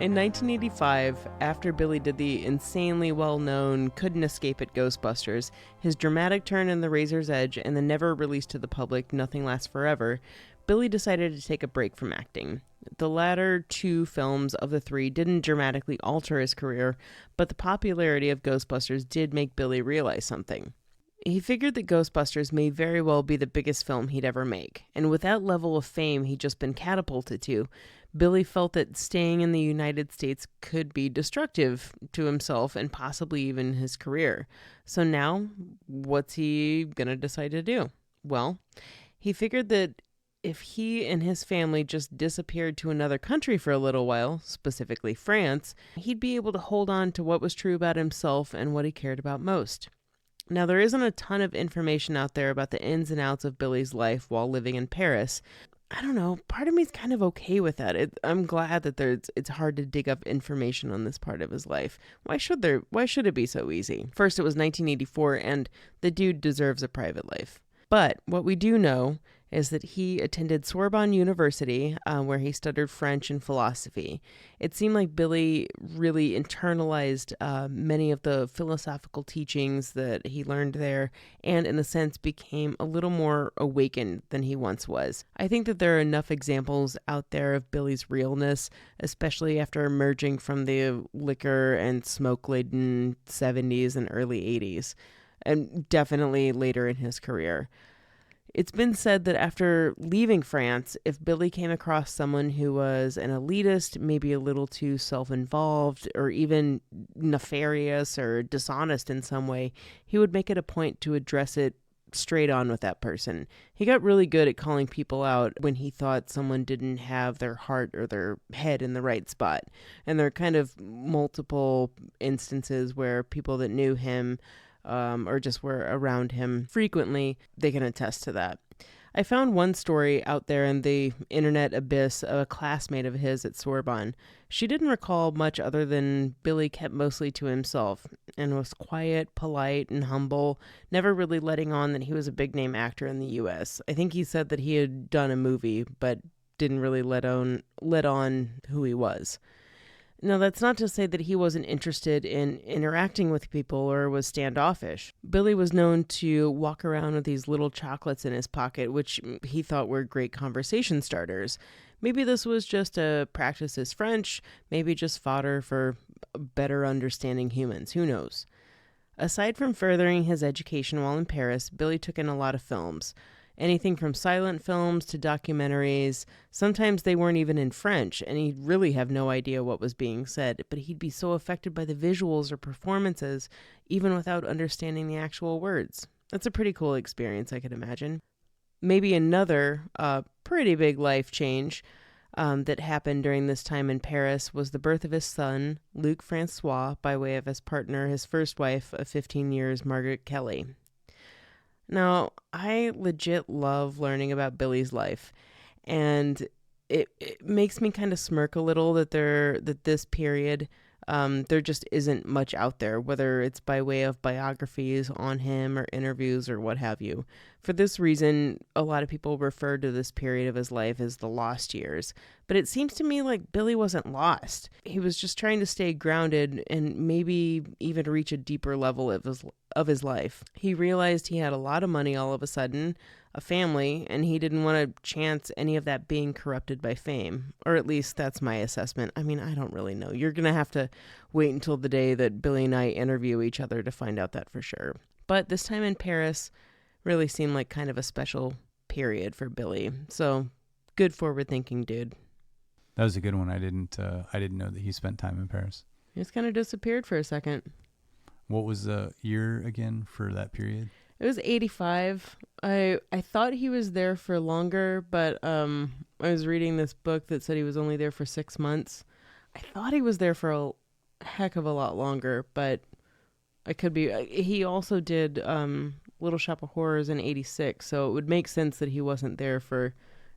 S3: In 1985, after Billy did the insanely well-known Couldn't Escape It Ghostbusters, his dramatic turn in The Razor's Edge, and the never released to the public Nothing Lasts Forever, Billy decided to take a break from acting. The latter two films of the three didn't dramatically alter his career, but the popularity of Ghostbusters did make Billy realize something. He figured that Ghostbusters may very well be the biggest film he'd ever make, and with that level of fame he'd just been catapulted to, Billy felt that staying in the United States could be destructive to himself and possibly even his career. So now, what's he going to decide to do? Well, He figured that if he and his family just disappeared to another country for a little while, specifically France, he'd be able to hold on to what was true about himself and what he cared about most. Now, there isn't a ton of information out there about the ins and outs of Billie's life while living in Paris. I don't know, part of me is kind of okay with that. I'm glad that it's hard to dig up information on this part of his life. Why should it be so easy? First, it was 1984, and the dude deserves a private life. But what we do know is that he attended Sorbonne University, where he studied French and philosophy. It seemed like Billie really internalized many of the philosophical teachings that he learned there, and in a sense became a little more awakened than he once was. I think that there are enough examples out there of Billie's realness, especially after emerging from the liquor and smoke-laden 70s and early 80s, and definitely later in his career. It's been said that after leaving France, if Billie came across someone who was an elitist, maybe a little too self-involved, or even nefarious or dishonest in some way, he would make it a point to address it straight on with that person. He got really good at calling people out when he thought someone didn't have their heart or their head in the right spot. And there are kind of multiple instances where people that knew him or just were around him frequently, they can attest to that. I found one story out there in the internet abyss of a classmate of his at Sorbonne. She didn't recall much other than Billie kept mostly to himself and was quiet, polite, and humble, never really letting on that he was a big-name actor in the U.S. I think he said that he had done a movie, but didn't really let on who he was. Now, that's not to say that he wasn't interested in interacting with people or was standoffish. Billie was known to walk around with these little chocolates in his pocket, which he thought were great conversation starters. Maybe this was just to practice his French, maybe just fodder for better understanding humans. Who knows? Aside from furthering his education while in Paris, Billie took in a lot of films. Anything from silent films to documentaries. Sometimes they weren't even in French, and he'd really have no idea what was being said, but he'd be so affected by the visuals or performances, even without understanding the actual words. That's a pretty cool experience, I could imagine. Maybe another pretty big life change that happened during this time in Paris was the birth of his son, Luc Francois, by way of his partner, his first wife of 15 years, Margaret Kelly. Now, I legit love learning about Billie's life, and it makes me kind of smirk a little that this period, there just isn't much out there, whether it's by way of biographies on him or interviews or what have you. For this reason, a lot of people refer to this period of his life as the lost years, but it seems to me like Billie wasn't lost. He was just trying to stay grounded and maybe even reach a deeper level of his life. He realized he had a lot of money all of a sudden, a family, and he didn't want to chance any of that being corrupted by fame. Or at least that's my assessment. I mean, I don't really know. You're going to have to wait until the day that Billie and I interview each other to find out that for sure. But this time in Paris really seemed like kind of a special period for Billie. So good forward thinking, dude.
S2: That was a good one. I didn't know that he spent time in Paris.
S3: He just kind of disappeared for a second.
S2: What was the year again for that period?
S3: It was 85. I thought he was there for longer, but I was reading this book that said he was only there for 6 months. I thought he was there for a heck of a lot longer, but I could be. He also did Little Shop of Horrors in 86, so it would make sense that he wasn't there for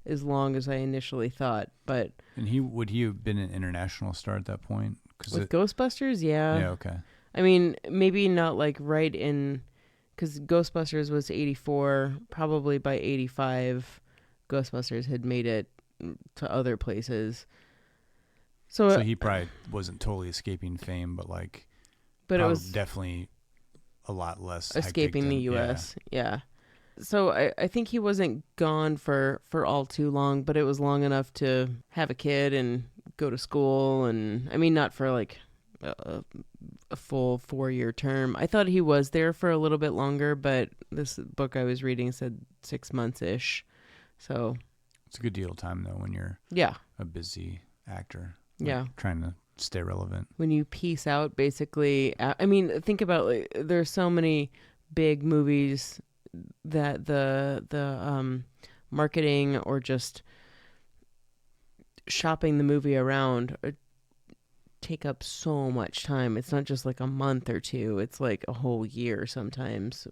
S3: as long as I initially thought. But
S2: would he have been an international star at that point?
S3: With Ghostbusters, yeah.
S2: Yeah, okay.
S3: I mean, maybe not like right in, because Ghostbusters was 84, probably by 85, Ghostbusters had made it to other places. So
S2: he probably wasn't totally escaping fame, but
S3: it was
S2: definitely a lot less
S3: escaping the U.S. Yeah. So I think he wasn't gone for all too long, but it was long enough to have a kid and go to school. And I mean, not for like a full 4-year term. I thought he was there for a little bit longer, but this book I was reading said 6 months-ish. So
S2: it's a good deal of time though when you're a busy actor. Trying to stay relevant. When
S3: you piece out, basically, I mean, think about there's so many big movies that the marketing or just shopping the movie around take up so much time. It's not just like a month or two. It's like a whole year sometimes.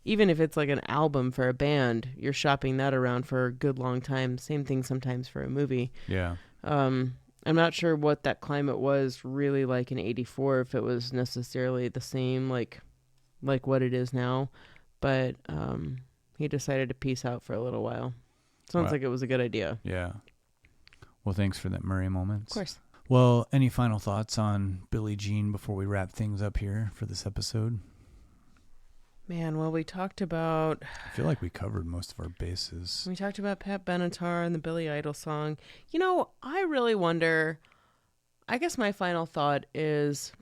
S3: Even if it's like an album for a band, you're shopping that around for a good long time. Same thing sometimes for a movie.
S2: Yeah.
S3: I'm not sure what that climate was really like in '84, if it was necessarily the same like what it is now. But he decided to peace out for a little while. Sounds like it was a good idea.
S2: Yeah. Well, thanks for that Murray moment.
S3: Of course.
S2: Well, any final thoughts on Billie Jean before we wrap things up here for this episode?
S3: Man, well, we talked about...
S2: I feel like we covered most of our bases.
S3: We talked about Pat Benatar and the Billy Idol song. I really wonder... I guess my final thought is...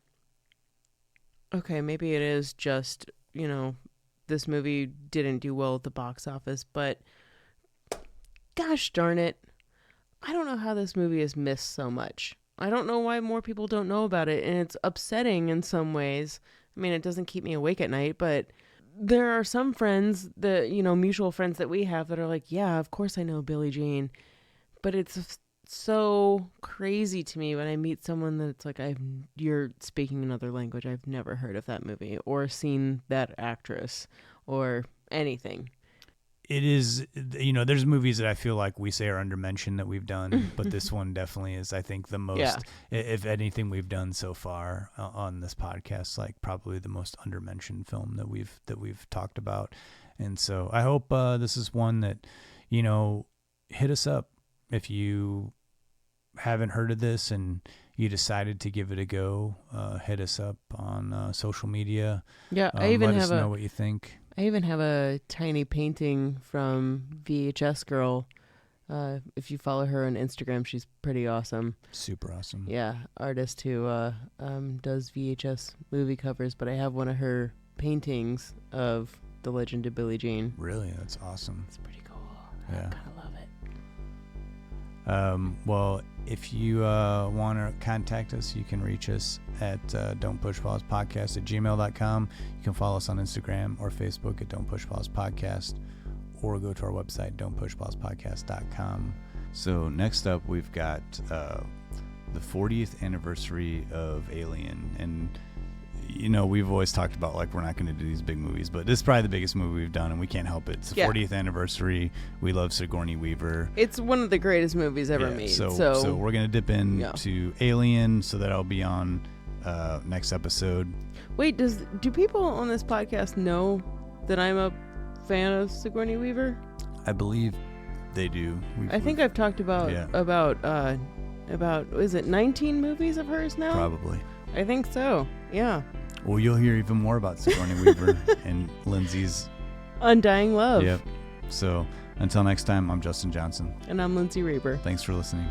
S3: Okay, maybe it is just, this movie didn't do well at the box office, but gosh darn it, I don't know how this movie is missed so much. I don't know why more people don't know about it, and it's upsetting in some ways. I mean, it doesn't keep me awake at night, but there are some friends that, mutual friends that we have that are like, yeah, of course I know Billie Jean. But it's so crazy to me when I meet someone that's like, you're speaking another language. I've never heard of that movie or seen that actress or anything.
S2: It is, there's movies that I feel like we say are undermentioned that we've done, but this one definitely is, I think, the most, if anything we've done so far on this podcast, like probably the most undermentioned film that we've talked about. And so I hope this is one that, hit us up if you haven't heard of this and you decided to give it a go. Hit us up on social media.
S3: Yeah, I even
S2: let us know what you think.
S3: I even have a tiny painting from VHS Girl. If you follow her on Instagram, she's pretty awesome.
S2: Super awesome.
S3: Yeah, artist who does VHS movie covers, but I have one of her paintings of The Legend of Billie Jean.
S2: Really? That's awesome.
S3: It's pretty cool.
S2: Yeah.
S3: I kind of love it.
S2: Well, if you want to contact us, you can reach us at don'tpushpausepodcast@gmail.com. You can follow us on Instagram or Facebook at Don't Push Pause Podcast, or go to our website, don'tpushpausepodcast.com. So next up, we've got the 40th anniversary of Alien. And, we've always talked about, like, we're not going to do these big movies, but this is probably the biggest movie we've done, and we can't help it. It's the 40th anniversary. We love Sigourney Weaver.
S3: It's one of the greatest movies ever made.
S2: So we're going to dip into Alien, so that'll be on next episode.
S3: Wait, do people on this podcast know that I'm a fan of Sigourney Weaver?
S2: I believe they do.
S3: I think I've talked about is it 19 movies of hers now?
S2: Probably.
S3: I think so. Yeah.
S2: Well, you'll hear even more about Sigourney Weaver and Lindsay's
S3: undying love.
S2: Yep. So until next time, I'm Justin Johnson.
S3: And I'm Lindsay Reber.
S2: Thanks for listening.